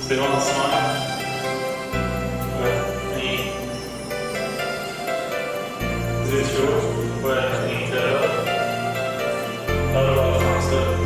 سبيرون الصناعي. واحد اثنين زيت شوف. واحد اثنين ثلاثة أربعة خمسة.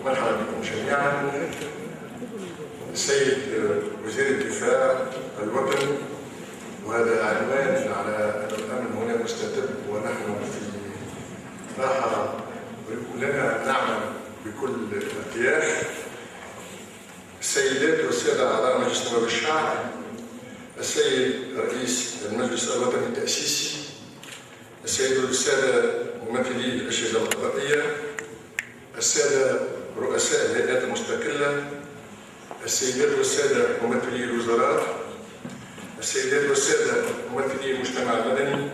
مرحبا بكم جميعا. السيد وزير الدفاع الوطني، وهذا عنوان على أن الأمن هنا مستتب ونحن في راحة ولنا نعمل بكل ارتياح. السيدات والسادة أعضاء مجلس نواب الشعب، السيد رئيس المجلس الوطني التأسيسي، السيد والسادة ممثلي الأجهزة القضائية، السادة رؤساء الهيئات المستقلة، السيدات والسادة ممثلي الوزارات، السيدات والسادة ممثلي المجتمع المدني،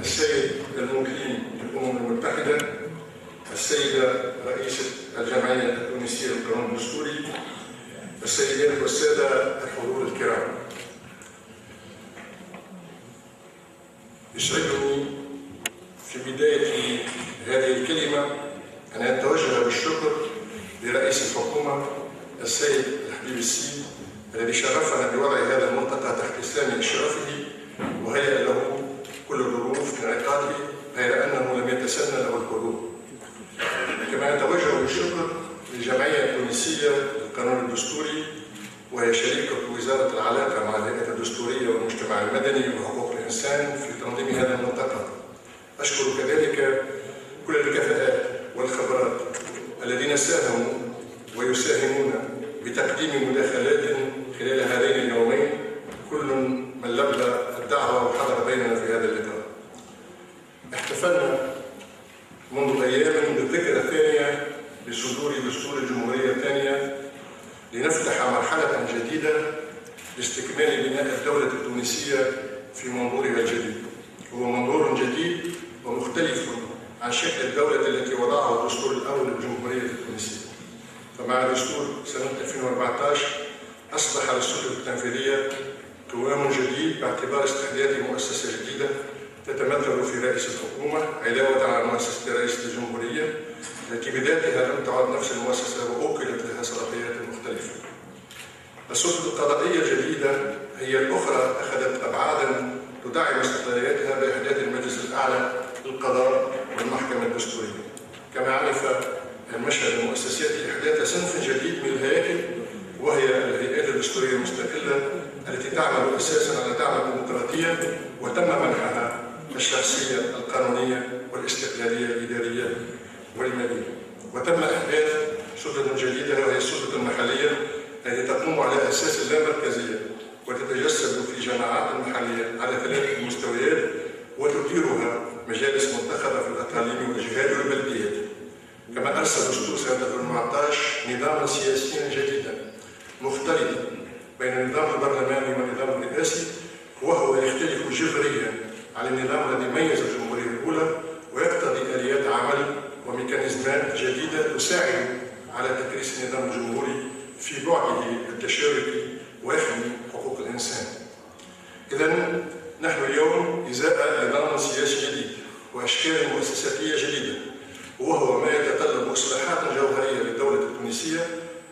السيد المقيم للأمم المتحدة، السيدة رئيسة الجمعية التونسية للقانون الدستوري، السيدات والسادة الحضور الكرام. يسعدني في بداية هذه الكلمة أن أتوجه بالشكر لرئيس الحكومة السيد الحبيب السيد الذي شرفنا بوضع هذا الملتقى تحت سامي إشرافه وهيأ له كل الظروف لانعقاده، غير أنه لم يتسنى له الحضور. كما أتوجه بالشكر للجمعية التونسية للقانون الدستوري، وهي شريكة وزارة العلاقة مع الهيئات الدستورية والمجتمع المدني وحقوق الإنسان في تنظيم هذا الملتقى. أشكر كذلك كل الكفاءات والخبرات الذين ساهموا ويساهمون بتقديم مداخلات خلال هذين اليومين، كل من لبى الدعوة وحضر بيننا في هذا اللقاء. احتفلنا منذ أيام بالذكرى الثانية لصدور دستور الجمهورية الثانية لنفتح مرحلة جديدة لاستكمال بناء الدولة التونسية في منظورها الجديد. هو منظور جديد ومختلف عن شكل الدولة التي وضعها الدستور الأول للجمهورية التونسية. فمع دستور سنة 2014 أصبح للسلطة التنفيذية قوام جديد باعتبار استحداث مؤسسة جديدة تتمثل في رئيس الحكومة علاوة على مؤسسة رئيس الجمهورية التي بذاتها لم تعد نفس المؤسسة وأوكلت لها صلاحيات مختلفة. السلطة القضائية الجديدة هي الأخرى أخذت أبعادا تدعم استقلاليتها بإحداث المجلس الأعلى للقضاء والمحكمة الدستورية. كما عرف المشهد المؤسساتي إحداث صنف جديد من الهياكل، وهي الهيئات الدستورية المستقلة التي تعمل أساسا على دعم الديمقراطية وتم منحها الشخصية القانونية والاستقلالية الإدارية والمالية. وتم إحداث سلطة جديدة وهي السلطة المحلية التي تقوم على أساس اللامركزية وتتجسد في جماعات محلية على 3 مستويات وتديرها مجالس منتخبة في الأقاليم والجهات والبلديات. كما أرسل دستور سنة 2014 نظاما سياسيا جديدا مختلفا بين النظام البرلماني والنظام الرئاسي، وهو يختلف جذريا عن النظام الذي ميز الجمهورية الأولى، ويقتضي آليات عمل وميكانيزمات جديدة تساعد على تكريس النظام الجمهوري في بعده التشاركي ويحمي حقوق الإنسان. إذن نحن اليوم إزاء نظام سياسي جديد وأشكال مؤسساتية جديدة، وهو ما يتطلب إصلاحات جوهرية للدولة التونسية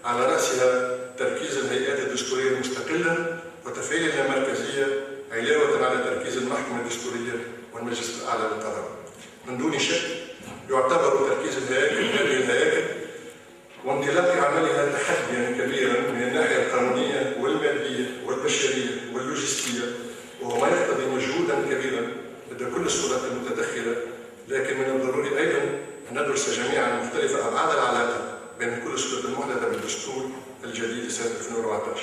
على رأسها تركيز الهيئات الدستورية المستقلة وتفعيل اللامركزية علاوة على تركيز المحكمة الدستورية والمجلس الأعلى للقضاء. من دون شك يعتبر تركيز هذه الهياكل واندلاق عملها تحديا كبيرا من الناحيه القانونيه والماديه والبشريه واللوجستيه، وهو ما يقتضي مجهودا كبيرا لدى كل السلطات المتدخله، لكن من الضروري ايضا ان ندرس جميعا مختلف ابعاد العلاقه بين كل السلطات المحدده بالدستور الجديد لسنه 2014.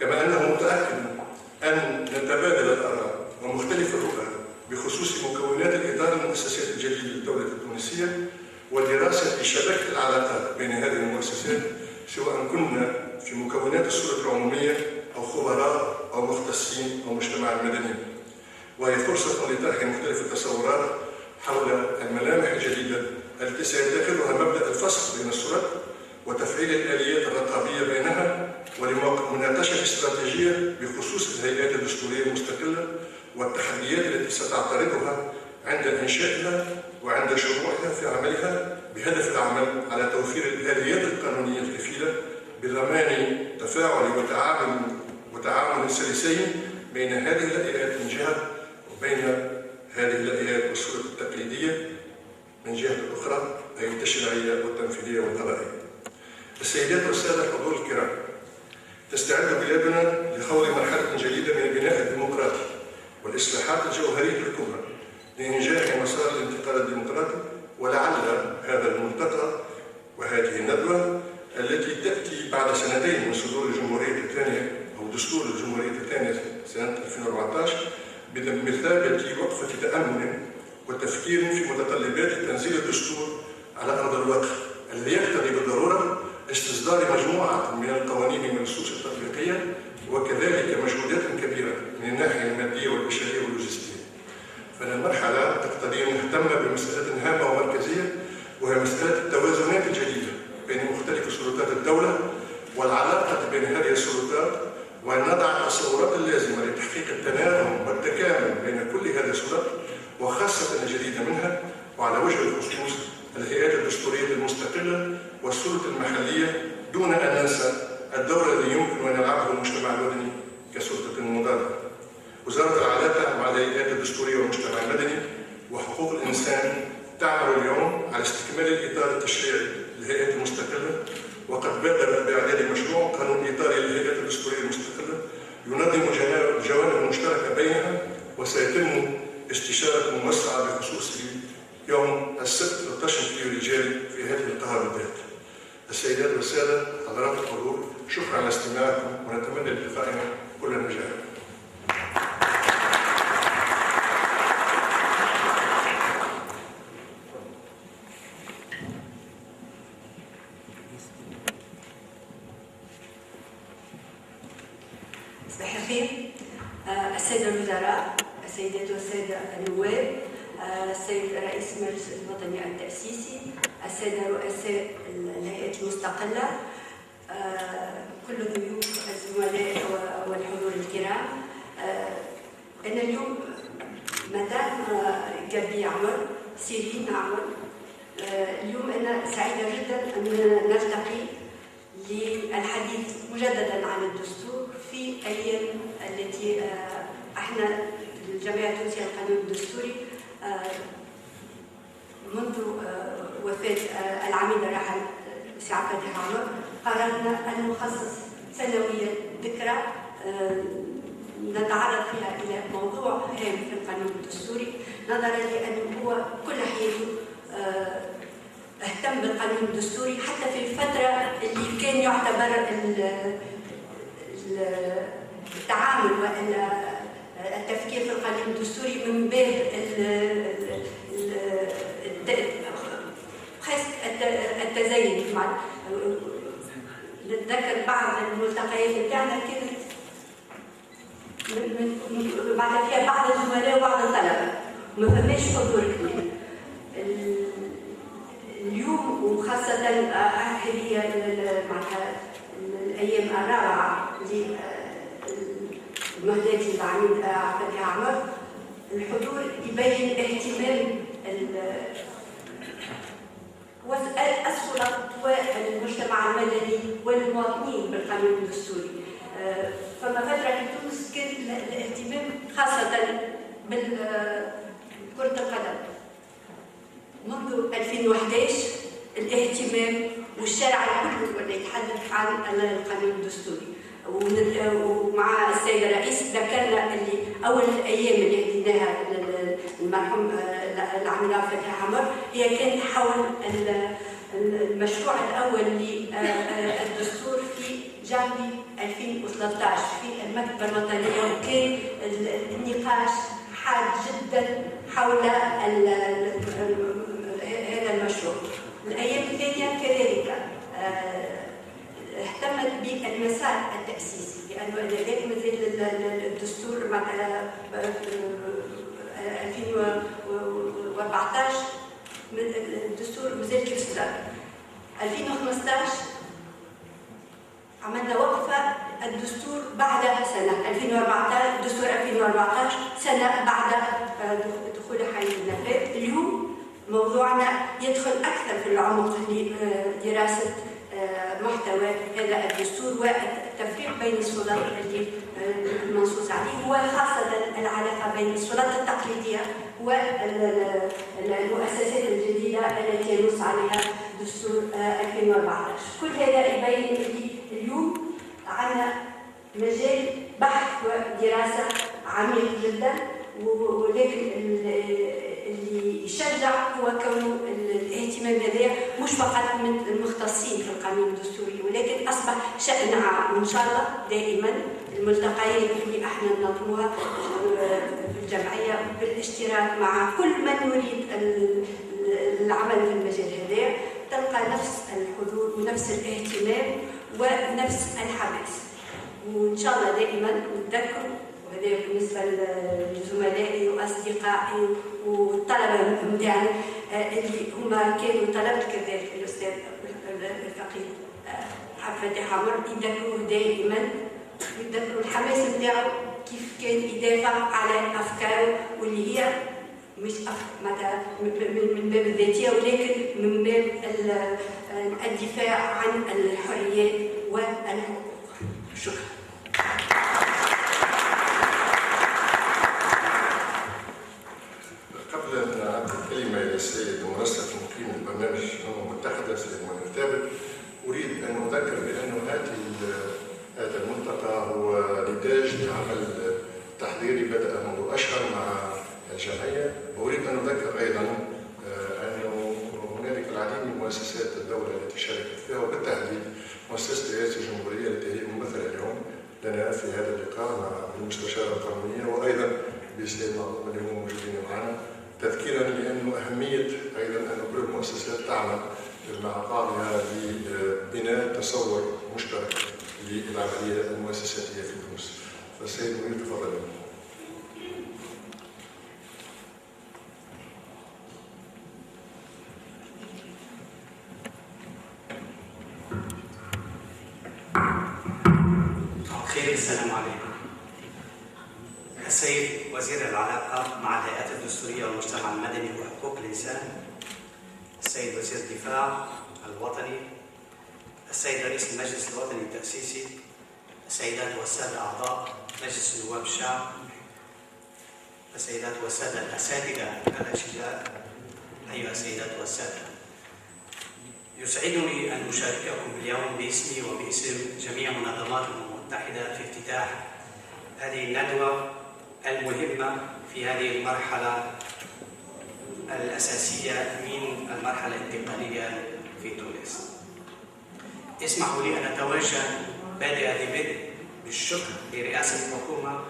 كما انه متاكد ان نتبادل الاراء ومختلف الرؤى بخصوص مكونات الاطار المؤسسات الجديد للدوله التونسيه ودراسه شبكه العلاقات بين هذه المؤسسات، سواء كنا في مكونات السلطه العموميه او خبراء او مختصين او مجتمع مدني. وهي فرصه لطرح مختلف التصورات حول الملامح الجديده التي سيتخذها مبدا الفصل بين السلطات وتفعيل الاليات الرقابيه بينها، ولمناقشه استراتيجيه بخصوص الهيئات الدستوريه المستقله والتحديات التي ستعترضها عند انشائها وعند شروعها في عملها، بهدف العمل على توفير الاليات القانونيه الكفيله بضمان تفاعل وتعامل سلسين بين هذه الهيئات من جهه وبين هذه الهيئات والسلطات التقليديه من جهه اخرى، اي التشريعيه والتنفيذيه والقضائيه. السيدات والساده الحضور الكرام، تستعد بلادنا لخوض مرحله جديده من البناء الديمقراطي والاصلاحات الجوهريه الكبرى لإنجاح مسار الانتقال الديمقراطي، ولعل هذا الملتقى وهذه الندوة التي تأتي بعد سنتين من صدور الجمهورية الثانية أو دستور الجمهورية الثانية سنة 2014 بمثابة وقفة تأمل وتفكير في متطلبات تنزيل الدستور على أرض الواقع، الذي يقتضي بالضرورة استصدار مجموعة من القوانين والنصوص التطبيقية وكذلك مجهودات كبيرة من الناحية المادية والبشرية واللوجستية. فإن المرحلة تقتضي أن نهتم بمسألة هامة ومركزية، وهي مسألة التوازنات الجديدة بين مختلف سلطات الدولة والعلاقة بين هذه السلطات، وأن نضع التصورات اللازمة لتحقيق التناغم والتكامل بين كل هذه السلطات وخاصة الجديدة منها، وعلى وجه الخصوص الهيئات الدستورية المستقلة والسلطة المحلية، دون أن ننسى الدور الذي يمكن أن يلعبه المجتمع المدني كسلطة مضادة. وزارة العلاقة مع الهيئات الدستورية والمجتمع المدني وحقوق الإنسان تعمل اليوم على استكمال الإطار التشريعي للهيئات المستقلة، وقد بادرت بإعداد مشروع قانون إطاري للهيئات الدستورية المستقلة ينظم الجوانب المشتركة بينها، وسيتم استشارة موسعة بخصوصه يوم السبت 13 فبراير الجاري في هذه القاهرة بالذات. السيدات والسادة حضرات الحضور، شكرا على استماعكم ونتمنى للقائنا كل النجاح. صباح الخير. السادة الوزراء، السيدات والسادة النواب، السيد رئيس المجلس الوطني التأسيسي، السادة رؤساء الهيئات المستقلة، كل الضيوف الزملاء والحضور الكرام. أنا اليوم مدام جابي عمر سيرين عمر، اليوم أنا سعيدة جدا أن نلتقي للحديث مجددا عن الدستور في أيام التي احنا الجمعية التونسية للقانون الدستوري منذ وفاة العميد الراحل سي عبد الفتاح عمر قررنا أن نخصص سنويا ذكرى نتعرض فيها إلى موضوع هام في القانون الدستوري، نظرا لأنه هو كل حياته اهتم بالقانون الدستوري، حتى في الفترة اللي كان يعتبر التعامل والتفكير في القانون الدستوري من باب التزين. نتذكر بعض الملتقيات بتاعنا كانت بعد فيها بعض الزملاء وبعض الطلبة، ما فماش حضور كبير. اليوم وخاصة هذه معناتها الأيام الرابعة لمهداتي العميد عبد الفتاح عمر، الحضور يبين اهتمام السلطات والمجتمع المدني والمواطنين بالقانون الدستوري. فما فترة في تونس كان الاهتمام خاصة بكرة القدم منذ منذ 2011 الاهتمام والشارع الكل ولا يتحدث عن القانون الدستوري. ومع السيد الرئيس ذكرنا اللي اول الايام اللي هديناها المرحوم العميدة فتحي حمر هي كانت حول المشروع الاول للدستور في جانفي 2013 في المكتبه الوطنيه، وكان النقاش حاد جدا حول هذا المشروع. الايام الثانيه كذلك اهتمت بالمسار التأسيسي، لأنه لذلك مازال الدستور 2014 الدستور مازال كيف صدر. 2015 عملنا وقفة الدستور بعد سنة 2014 دستور 2014 سنة بعد دخول حيز النفاذ. اليوم موضوعنا يدخل أكثر في العمق لدراسة محتوى هذا الدستور والتفريق بين السلطات اللي المنصوص عليه، وخاصة العلاقة بين السلطات التقليدية والمؤسسات الجديدة التي ينص عليها دستور 2014. كل هذا يبين لي اليوم عندنا مجال بحث ودراسة عميق جدا، ولكن اللي يشجع هو كونه الاهتمام هذا مش فقط من المختصين في القانون الدستوري، ولكن اصبح شأن عام. وان شاء الله دائما الملتقيات اللي احنا ننظموها في الجمعيه بالاشتراك مع كل من يريد العمل في المجال هذا تلقى نفس الحضور ونفس الاهتمام ونفس الحماس. وان شاء الله دائما نتذكروا، وهذا بالنسبه لزملائي واصدقائي والطلبه نتاعنا اللي هما كانوا طلبه كذلك الاستاذ الفقيه فتحي حمر، يذكروه دائما ويذكروا الحماس نتاعو كيف كان يدافع على افكاره واللي هي مش من باب الذاتيه ولكن من باب الدفاع عن الحريات والحقوق. شكرا. قبل أن أعطي الكلمة إلى السيد مرسل مقيم البرنامج الأمم المتحدة السيد منير ثابت، أريد أن أذكر بأن هذا الملتقى هو نتاج لعمل تحضيري بدأ منذ أشهر مع الجمعية. وأريد أن أذكر أيضا أنه هنالك العديد من مؤسسات الدولة التي شاركت فيها، وبالتحديد مؤسسة رئاسة الجمهورية التي هي ممثلة اليوم لنا في هذا اللقاء مع المستشارة القانونية، وأيضا بسيد معظم اللي هم موجودين معنا، تذكيرا لأنه أهمية أيضا أن كل المؤسسات تعمل مع بعضها لبناء تصور مشترك للعملية المؤسساتية في تونس. فالسيد منير تفضل. السلام عليكم. السيد وزير العلاقة مع الهيئات الدستورية والمجتمع المدني وحقوق الإنسان، السيد وزير الدفاع الوطني، السيد رئيس المجلس الوطني التأسيسي، السيدات والسادة أعضاء مجلس نواب الشعب، السيدات والسادة الأساتذة الأشقاء، أيها السيدات والسادة، يسعدني أن أشارككم اليوم باسمي وباسم جميع منظمات الأمم المتحدة في افتتاح هذه الندوة المهمة في هذه المرحلة الأساسية من المرحلة الانتقالية في تونس. اسمحوا لي أن أتوجه بادئ بالشكر لرئاسة الحكومة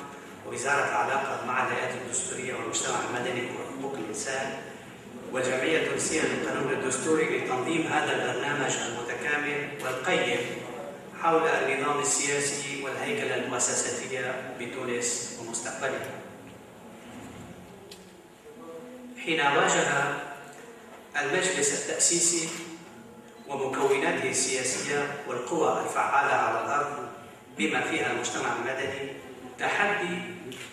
ووزارة العلاقة مع الهيئات الدستورية والمجتمع المدني وحقوق الإنسان والجمعية التونسية للقانون الدستوري لتنظيم هذا البرنامج المتكامل والقيم حول النظام السياسي والهيكلة المؤسساتية بتونس ومستقبلها. حين واجه المجلس التأسيسي ومكوناته السياسية والقوى الفعالة على الأرض بما فيها المجتمع المدني تحدي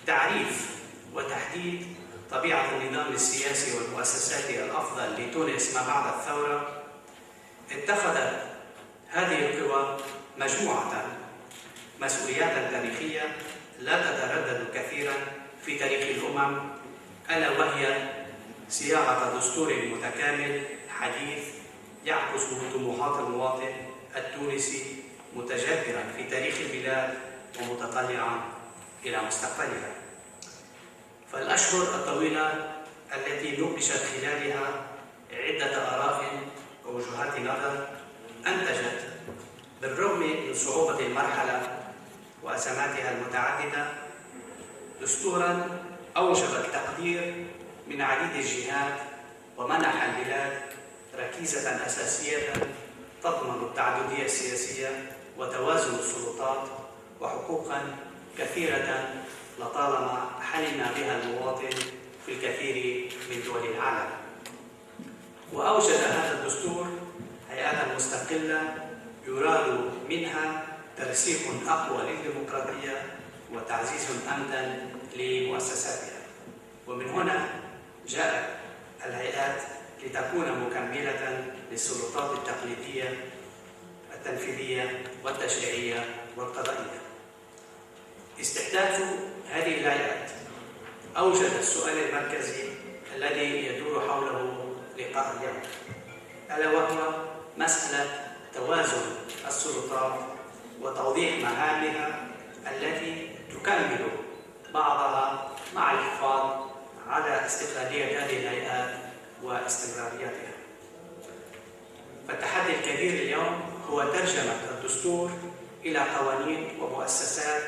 تعريف وتحديد طبيعة النظام السياسي والمؤسساتي الأفضل لتونس ما بعد الثورة، اتخذت هذه القوى مجموعة مسؤوليات تاريخية لا تتردد كثيرا في تاريخ الأمم، ألا وهي صياغة دستور متكامل حديث يعكس طموحات المواطن التونسي متجذرا في تاريخ البلاد ومتطلعا إلى مستقبلها. فالأشهر الطويلة التي نوقشت خلالها عدة آراء ووجهات نظر أنتجت بالرغم من صعوبة المرحلة وأزماتها المتعددة دستوراً أوجب التقدير من عديد الجهات ومنح البلاد ركيزة أساسية تضمن التعددية السياسية وتوازن السلطات وحقوقاً كثيرة لطالما حلم بها المواطن في الكثير من دول العالم. وأوجد هذا الدستور هيئات مستقلة يراد منها ترسيخ أقوى للديمقراطية وتعزيز أمثل لمؤسساتها. ومن هنا جاءت الهيئات لتكون مكملة للسلطات التقليدية التنفيذية والتشريعية والقضائية. استحداث هذه الهيئات أوجد السؤال المركزي الذي يدور حوله لقاء اليوم، ألا وهو مسألة توازن السلطات وتوضيح مهامها التي تكمل بعضها مع الحفاظ على استقلالية هذه الهيئات واستمراريتها. فالتحدي الكبير اليوم هو ترجمة الدستور إلى قوانين ومؤسسات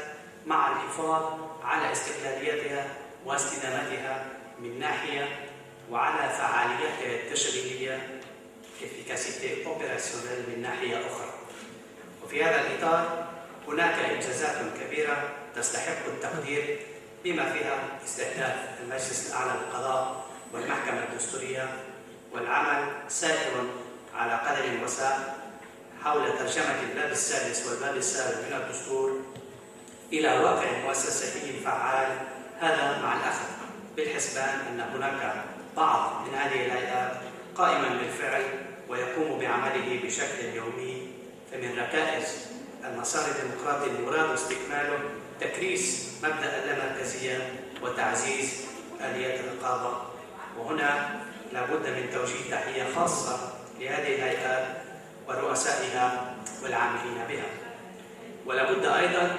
مع الحفاظ على استقلاليتها واستدامتها من ناحية وعلى فعاليتها التشغيلية efficacité opérationnelle من ناحية أخرى. وفي هذا الإطار هناك إنجازات كبيرة تستحق التقدير بما فيها استحداث المجلس الأعلى للقضاء والمحكمة الدستورية، والعمل سائر على قدم وساق حول ترجمة الباب السادس والباب السابع من الدستور إلى واقع مؤسسي فعال. هذا مع الأخذ بالحسبان أن هناك بعض من هذه الهيئات قائما بالفعل ويقوم بعمله بشكل يومي. فمن ركائز المسار الديمقراطي المراد استكماله تكريس مبدأ اللامركزية وتعزيز آليات الرقابة. وهنا لابد من توجيه تحية خاصة لهذه الهيئات ورؤسائها والعاملين بها. ولابد أيضا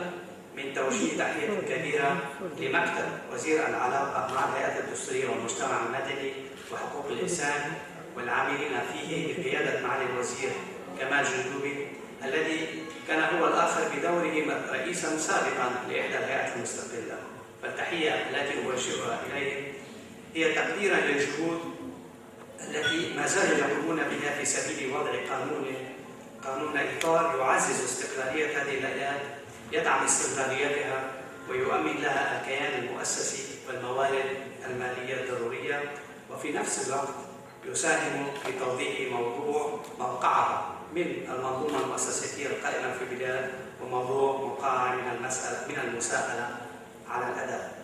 من توجيه تحية كبيرة لمكتب وزير العلاقة مع الهيئات الدستورية والمجتمع المدني وحقوق الإنسان والعاملين فيه بقيادة معالي الوزير كمال جندوبي، الذي كان هو الآخر بدوره رئيسا سابقا لإحدى الهيئات المستقلة. فالتحية التي أوجهها إليه هي تقديرا للجهود التي ما زالوا يقومون بها في سبيل وضع قانون إطار يعزز استقلالية هذه الهيئات، يدعم استقلاليتها ويؤمن لها الكيان المؤسسي والموارد المالية الضرورية، وفي نفس الوقت يساهم في توضيح موقعها من المنظومة المؤسسية القائمة في البلاد وموضوع موقعها من المساءلة على الأداء.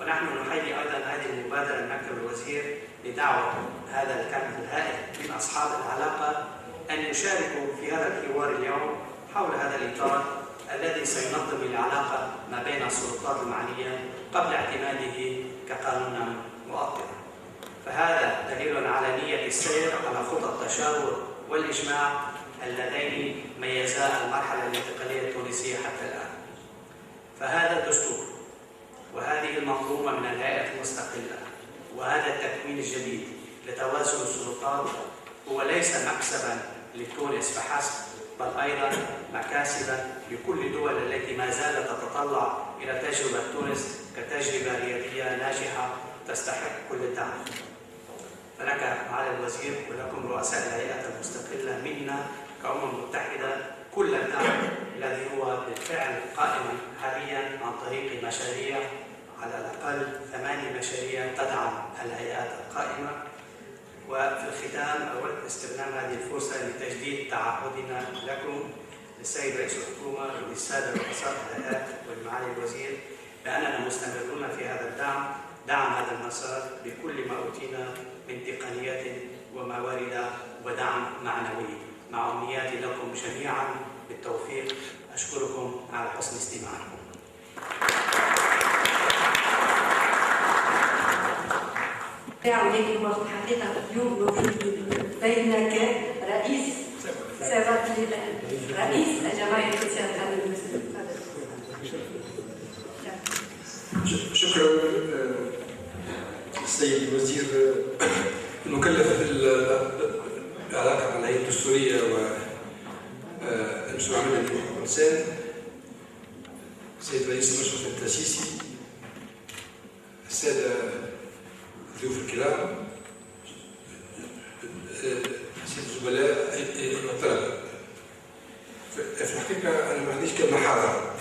ونحن نحيي أيضا هذه المبادرة من مكتب الوزير لدعوة هذا الكم الهائل من أصحاب العلاقة أن يشاركوا في هذا الحوار اليوم حول هذا الإطار الذي سينظم العلاقة ما بين السلطات المعنية قبل اعتماده كقانون مؤقت. فهذا دليل على نية السير على خطى التشاور والإجماع اللذين ميزا المرحلة الانتقالية التونسية حتى الآن. فهذا الدستور وهذه المنظومة من الهيئة المستقلة وهذا التكوين الجديد لتوازن السلطات هو ليس مكسبا لتونس فحسب، بل أيضا مكاسبا لكل الدول التي ما زالت تتطلع إلى تجربة تونس كتجربة ريادية ناجحة تستحق كل الدعم. فلك معالي الوزير ولكم رؤساء الهيئات المستقلة منا كأمم متحدة كل الدعم الذي هو بالفعل قائم حاليا عن طريق مشاريع، على الأقل 8 مشاريع تدعم الهيئات القائمة. وفي الختام أود استخدام هذه الفرصة لتجديد تعهدنا لكم للسيد رئيس الحكومة وللسادة رؤساء الهيئات ولمعالي الوزير بأننا مستمرون في هذا الدعم، دعم هذا المسار بكل ما أوتينا من تقنيات وموارد ودعم معنوي، مع أمنياتي لكم جميعا بالتوفيق. أشكركم على حسن استماعكم. ولكن هو في الحقيقة اليوم موجود بيننا كرئيس رئيس الجمعية التونسية للتعليم المسلم. شكرا السيد الوزير المكلف بالعلاقة مع الهيئة الدستورية والمسؤول عن عمل حقوق الإنسان، السيد رئيس المشرف التأسيسي، السادة الضيوف الكرام، السيد الزملاء والطلبة. في الحقيقة أنا ما عنديش كلمة حاضرة،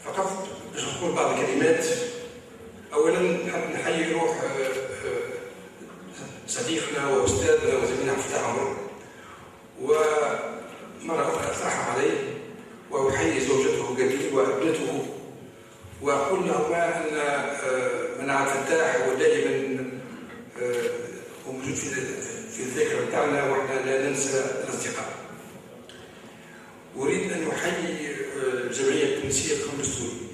فقط باش نقول بعض الكلمات. أولا نحب نحيي روح صديقنا وأستاذنا وزميلنا عبد الفتاح عمر، ومرة أخرى أترحم عليه وأحيي زوجته جميل وابنته، وأقول لهما أن من عبد الفتاح هو دائما موجود في الذاكرة بتاعنا، وإحنا لا ننسى الأصدقاء. أريد أن أحيي الجمعية التونسية للقانون الدستوري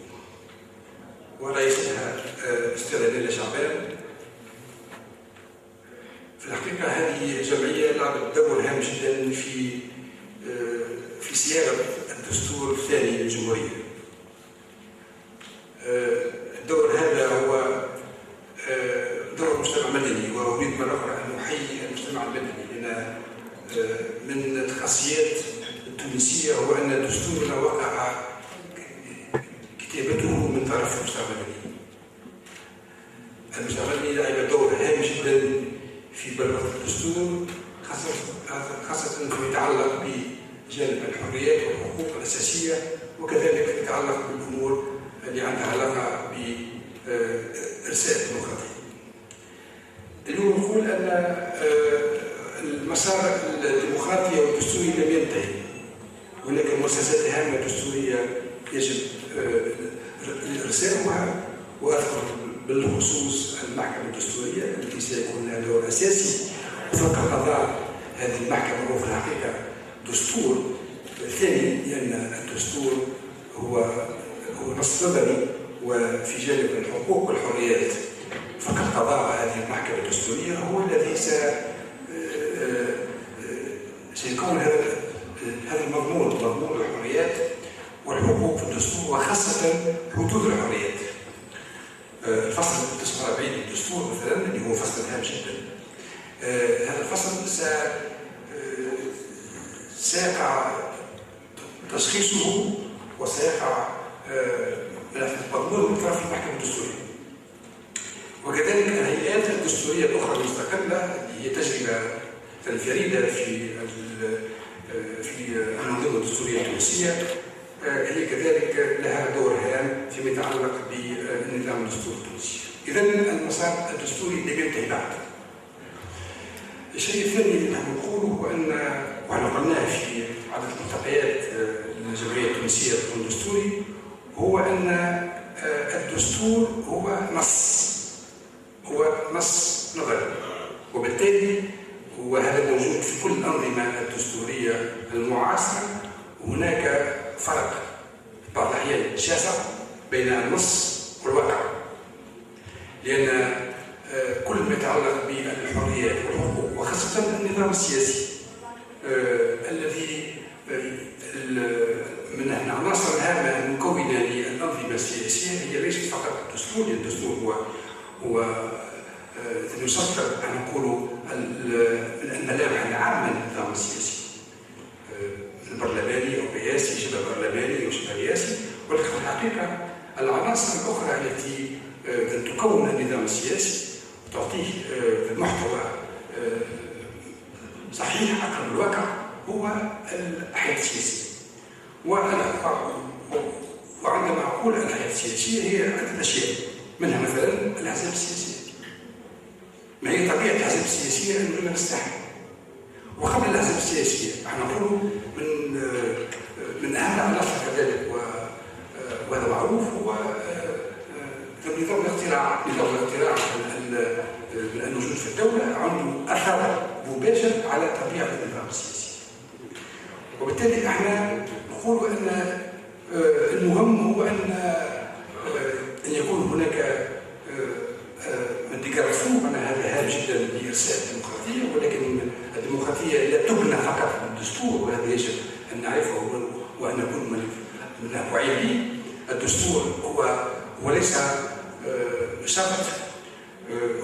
ورئيسها أستاذة ليلى شعبان. في الحقيقة هذه الجمعية لعبت دور هام جدا في صياغة الدستور الثاني للجمهورية. الدور هذا هو دور المجتمع المدني، وأريد مرة أخرى أن أحيي المجتمع المدني، لأن من الخاصيات التونسية هو أن دستورنا وقع كتابته من طرف المجتمع المدني. المجتمع المدني لعب دور هام جدا في بلورة الدستور، خاصة فيما يتعلق بجانب الحريات والحقوق الأساسية، وكذلك فيما يتعلق بالأمور اللي عندها علاقة بإرساء الديمقراطية. اليوم نقول أن المسار الديمقراطي والدستوري لم ينتهي، هناك مؤسسات هامة دستورية يجب إرساؤها، وأذكر بالخصوص المحكمة الدستورية التي سيكون لها دور أساسي وفق قضاء هذه المحكمة. وفي الحقيقة دستور ثاني، لأن الدستور هو نص نظري، وفي جانب الحقوق والحريات فقط قضاء هذه المحكمة الدستورية هو الذي سيكون هذا المضمون، مضمون الحريات والحقوق في الدستور، وخاصة حدود الحريات. الفصل 49 من الدستور مثلا اللي هو فصل هام جدا، هذا الفصل سيقع تشخيصه وسيقع مضمون من طرف المحكمة الدستورية. وكذلك الهيئات الدستورية الأخرى المستقلة هي تجربة فريدة في الأنظمة الدستورية التونسية، هي كذلك لها دور هام فيما يتعلق بالنظام الدستوري التونسي. إذا المسار الدستوري لم ينتهي بعد. الشيء الثاني اللي نحن نقوله هو أن، وحنا قلناه في عدد الملتقيات الجمعية التونسية للقانون الدستوري، هو أن الدستور هو نص نظري، وبالتالي وهذا موجود في كل الأنظمة الدستورية المعاصرة. هناك فرق في بعض الأحيان شاسع بين النص والواقع، لأن كل ما يتعلق بالحريات والحقوق وخاصة النظام السياسي الذي من العناصر الهامة المكونة للأنظمة السياسية هي ليست فقط الدستور، لأن الدستور هو يسطر نقول الملامح العامة للنظام السياسي، البرلماني أو الرئاسي، شبه برلماني أو شبه رئاسي، ولكن في الحقيقة العناصر الأخرى التي تكون النظام السياسي وتعطيه محتوى صحيح أقرب الواقع هو الحياة السياسية. وعندما أقول الحياة السياسية هي عدة أشياء، منها مثلا الأحزاب السياسية. ما هي طبيعة الأحزاب السياسية أننا نستحي، وقبل الأحزاب السياسية احنا نقول من أهم العناصر كذلك وهذا معروف هو نظام الاقتراع. نظام الاقتراع الموجود في الدولة عنده أثر مباشر على طبيعة النظام السياسي، وبالتالي احنا نقول أن المهم هو أن يكون هناك من ديكارفو، لإرساء الديمقراطية، ولكن الديمقراطية لا تبنى فقط بالدستور، وهذا يجب أن نعرفه وأن نكون من الوعي به. الدستور هو ليس شرط،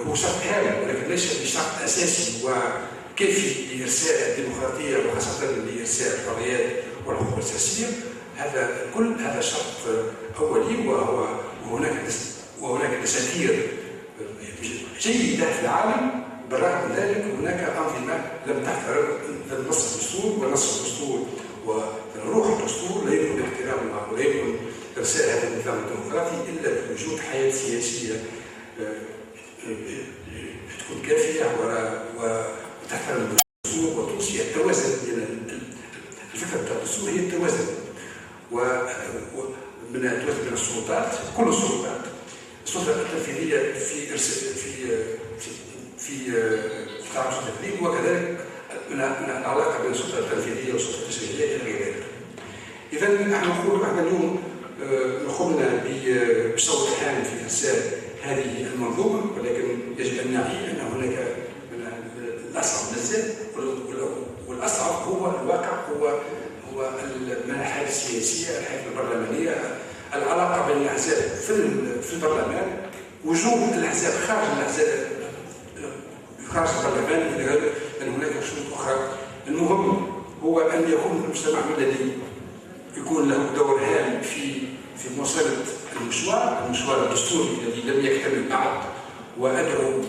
هو شرط هام ولكن ليس بشرط أساسي وكافي لإرساء الديمقراطية وخاصة لإرساء الحريات والحقوق الأساسية. هذا شرط أولي، وهناك دساتير جيدة في العالم. بالرغم من ذلك هناك أنظمة لم تحترم نص الدستور، ونص الدستور وروح الدستور لا يمكن احترامها ولا يمكن إرساء هذا النظام الديمقراطي إلا بوجود حياة سياسية تكون كافية وتحترم الدستور وتوصي التوازن بين الفكرة بتاع الدستور هي التوازن من التوازن بين السلطات، كل السلطات، السلطة التنفيذية في تعرف التكليف، وكذلك من العلاقة بين السلطة التنفيذية والسلطة التشريعية إلى غير ذلك. إذا نحن نقول احنا اليوم قمنا بصوت حامل في إرساء هذه المنظومة، ولكن يجب أن نعي أن هناك الأصعب بزاف، والأصعب هو الواقع، هو المناحات السياسية، الحياة البرلمانية، العلاقة بين الأحزاب في البرلمان، وجود الأحزاب خارج البرلمان إلى غير أن هناك شروط أخرى. المهم هو أن يكون المجتمع الذي يكون له دور هام في مواصلة المشوار الدستوري الذي لم يكتمل بعد، وأدعو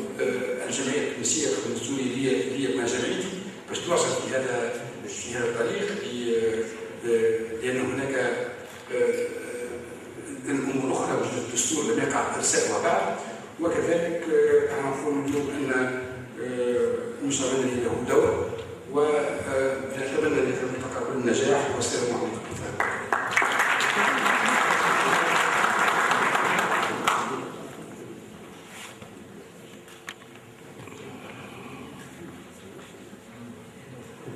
الجمعية التونسية الدستورية هي مع جمعيتي باش تواصل في هذا الطريق، لأن هناك الأمور الأخرى وجود الدستور لم يقع إرساؤها بعد. وكذلك نقول اليوم أن المجتمع الذي له دور، ونتمنى لكم تقبل النجاح. والسلام عليكم.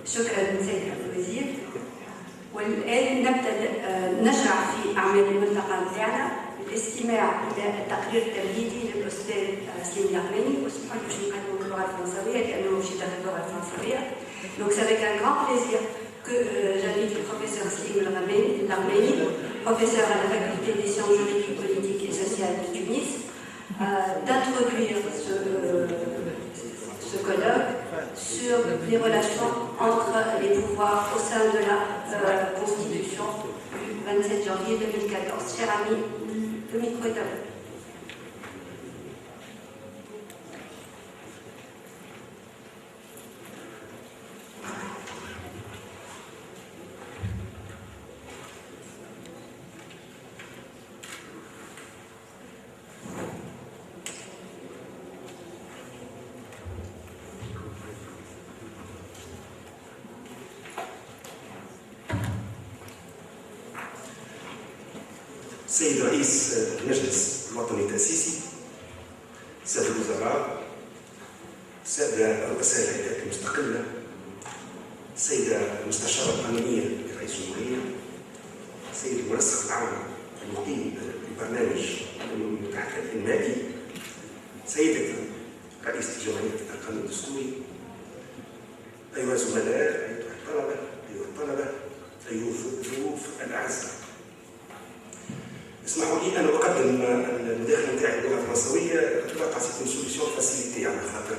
شكرا سيد الوزير. والآن نبدأ نشرع في أعمال الملتقى نتاعنا بالاستماع إلى التقرير التمهيدي للأستاذ سليم اليغماني. واسمحوا لي باش نقدموا باللغة الفرنسوية لأنه ماشي داخل اللغة الفرنسوية. Donc c'est avec un grand plaisir que j'invite le professeur Slim Larmeni, professeur à la faculté des sciences juridiques, politiques et sociales de Tunis, d'introduire ce colloque sur les relations entre les pouvoirs au sein de la Constitution du 27 janvier 2014. Cher ami, le micro est à vous. سيد رئيس المجلس الوطني التأسيسي، سادة الوزراء، سادة رؤساء الهيئات المستقلة، سيدة المستشارة القانونية لرئيس الجمهورية، سيد المنسق العام المقيم لبرنامج المتحكم المالي، سيدة رئيسة جمعية القانون الدستوري، أيها الزملاء، أيها الطلبة، أيها الضيوف الأعزاء. اسمحوا لي أن أقدم المداخلة نتاعي باللغة الفرنسوية. أتوقع سيكون سوليسيون فاسيليتي على خاطر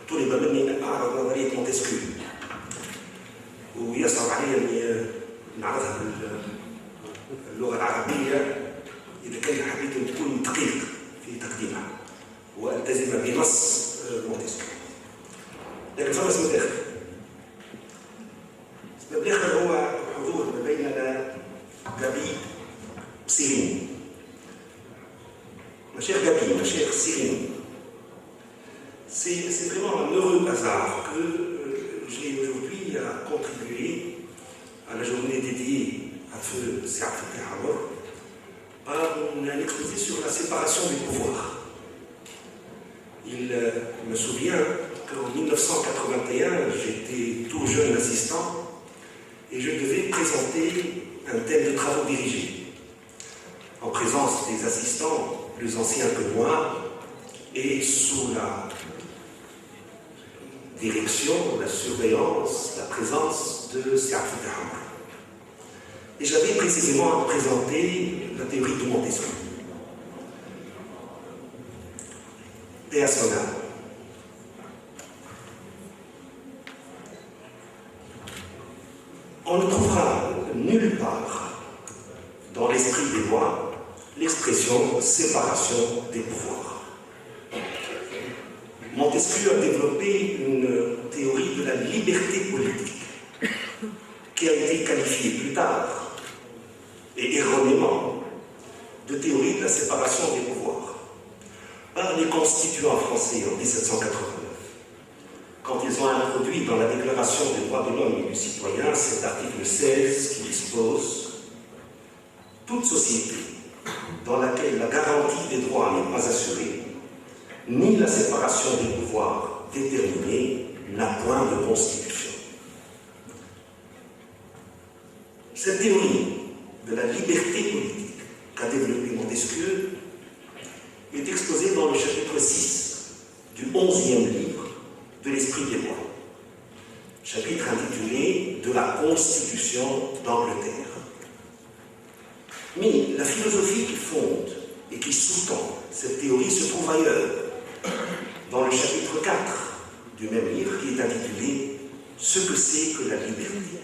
طلب مني أن أعرض نظرية مونتسكيو، ويصعب علي أني نعرضها باللغة العربية إذا كان حبيت أن تكون دقيق في تقديمها وألتزم بنص مونتسكيو. لكن فما اسم داخل. اسم الداخل هو حضور ما بيننا غابي Céline. Ma chère Gabi, ma chère Céline, c'est vraiment un heureux hasard que j'ai aujourd'hui à contribuer à la journée dédiée à feu Saad Fattah Hamor par un exposé sur la séparation des pouvoirs. Il me souvient qu'en 1981, j'étais tout jeune assistant et je devais présenter un thème de travaux dirigés en présence des assistants plus anciens que moi et sous la direction, la surveillance, la présence de Siad Fateh Amr. Et j'avais précisément présenté la théorie de Montesquieu. Et à son âme. On ne trouvera nulle part dans l'esprit des lois l'expression séparation des pouvoirs. Montesquieu a développé une théorie de la liberté politique qui a été qualifiée plus tard et erronément de théorie de la séparation des pouvoirs par les constituants français en 1789, quand ils ont introduit dans la Déclaration des droits de l'homme et du citoyen cet article 16 qui dispose « Toute société dans laquelle la garantie des droits n'est pas assurée, ni la séparation des pouvoirs déterminée, n'a point de constitution. » Cette théorie de la liberté politique qu'a développée Montesquieu est exposée dans le chapitre 6 du 11e livre de l'Esprit des lois, chapitre intitulé « De la Constitution d'Angleterre ». Mais la philosophie qui fonde et qui sous-tend cette théorie se trouve ailleurs, dans le chapitre 4 du même livre qui est intitulé « Ce que c'est que la liberté ».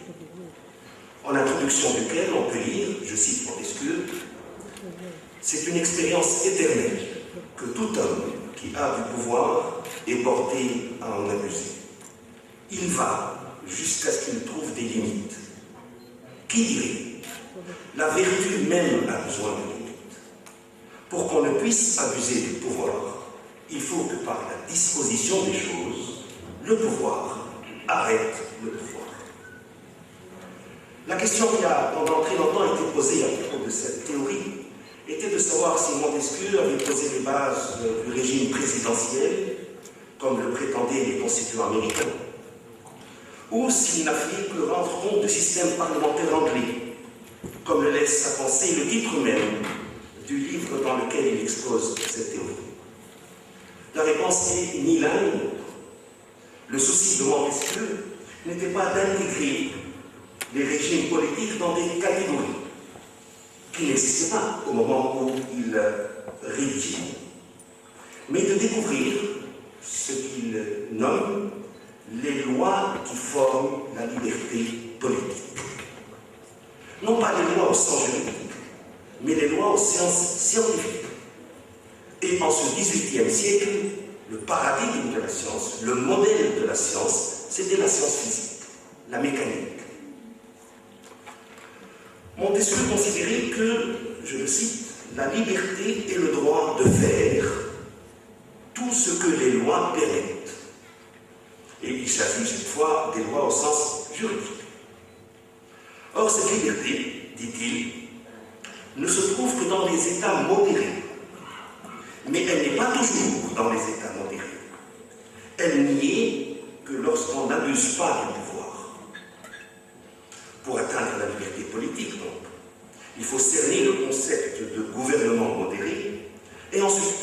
En introduction duquel on peut lire, je cite Montesquieu, « C'est une expérience éternelle que tout homme qui a du pouvoir est porté à en abuser. Il va jusqu'à ce qu'il trouve des limites. Qui dirait? La vertu même a besoin de limites. Pour qu'on ne puisse abuser du pouvoir, il faut que par la disposition des choses, le pouvoir arrête le pouvoir. » La question qui a pendant très longtemps été posée à propos de cette théorie était de savoir si Montesquieu avait posé les bases du régime présidentiel, comme le prétendaient les constituants américains, ou s'il n'a fait que rendre compte du système parlementaire anglais, comme le laisse à penser le titre même du livre dans lequel il expose cette théorie. La réponse est ni l'un ni l'autre. Le souci de Montesquieu n'était pas d'intégrer les régimes politiques dans des catégories qui n'existaient pas au moment où il rédigeait, mais de découvrir ce qu'il nomme les lois qui forment la liberté politique. Non pas les lois au sens juridique, mais les lois au sens scientifique. Et en ce XVIIIe siècle, le paradigme de la science, le modèle de la science, c'était la science physique, la mécanique. Montesquieu considérait que, je le cite, la liberté est le droit de faire tout ce que les lois permettent. Et il s'agit cette fois des lois au sens juridique. Or, cette liberté, dit-il, ne se trouve que dans les États modérés. Mais elle n'est pas toujours dans les États modérés. Elle n'y est que lorsqu'on n'abuse pas du pouvoir. Pour atteindre la liberté politique, donc, il faut cerner le concept de gouvernement modéré et ensuite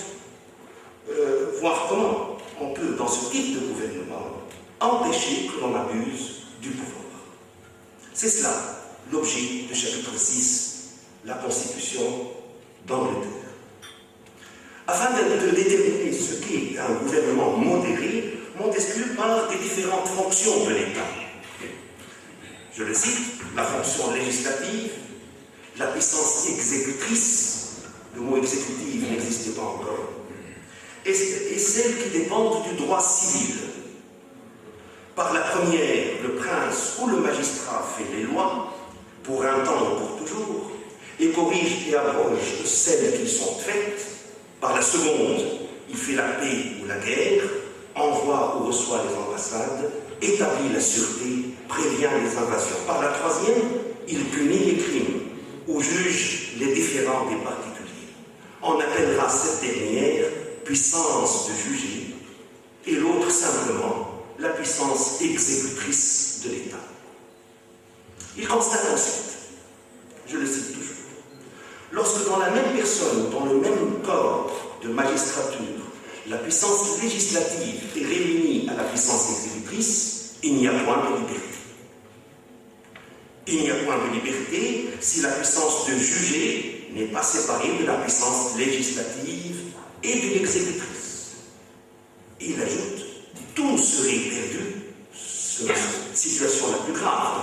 voir comment on peut, dans ce type de gouvernement, empêcher que l'on abuse du pouvoir. C'est cela l'objet du chapitre 6, la Constitution d'Angleterre. Afin de déterminer ce qu'est un gouvernement modéré, Montesquieu parle des différentes fonctions de l'État. Je le cite, la fonction législative, la puissance exécutrice, le mot exécutive n'existait pas encore, et celles qui dépendent du droit civil. Par la première, le prince ou le magistrat fait les lois, pour un temps ou pour toujours, et corrige et abroge celles qui sont faites. Par la seconde, il fait la paix ou la guerre, envoie ou reçoit les ambassades, établit la sûreté, prévient les invasions. Par la troisième, il punit les crimes ou juge les différends des particuliers. On appellera cette dernière puissance de juger et l'autre simplement la puissance exécutrice de l'État. Il constate ensuite, je le cite toujours, lorsque dans la même personne, dans le même corps de magistrature, la puissance législative est réunie à la puissance exécutrice, n'y a point de liberté. Il n'y a point de liberté si la puissance de juger n'est pas séparée de la puissance législative et de l'exécutrice. Il ajoute, tout serait perdu, c'est la situation la plus grave,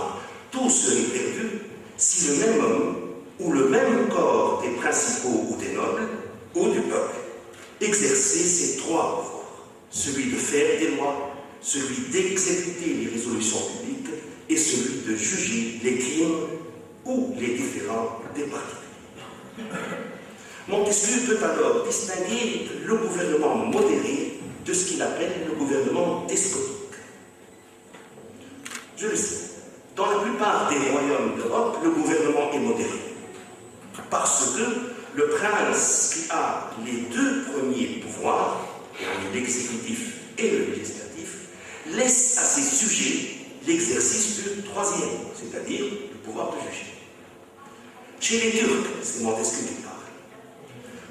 tout serait perdu si le même homme ou le même corps des principaux ou des nobles ou du peuple exerçait ces trois pouvoirs, celui de faire des lois, celui d'exécuter les résolutions publiques et celui de juger les crimes ou les différends des partis. Montesquieu peut alors distinguer le gouvernement modéré de ce qu'il appelle le gouvernement despotique. Je le sais, dans la plupart des royaumes d'Europe, le gouvernement est modéré, parce que le prince qui a les deux premiers pouvoirs, l'exécutif et le législatif, laisse à ses sujets l'exercice du troisième, c'est-à-dire le pouvoir de juger. Chez les Turcs, c'est Montesquieu qui parle,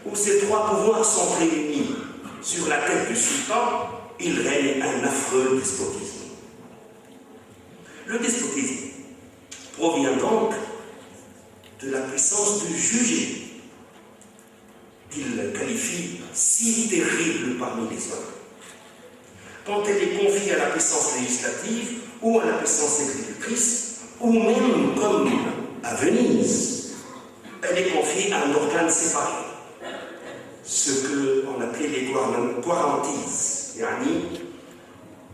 où ces trois pouvoirs sont réunis sur la tête du sultan, il règne un affreux despotisme. Le despotisme provient donc de la puissance de juger, qu'il qualifie si terrible parmi les hommes. Quand elle est confiée à la puissance législative ou à la puissance exécutrice, ou même comme à Venise, elle est confiée à un organe séparé, ce qu'on appelait les quarantises,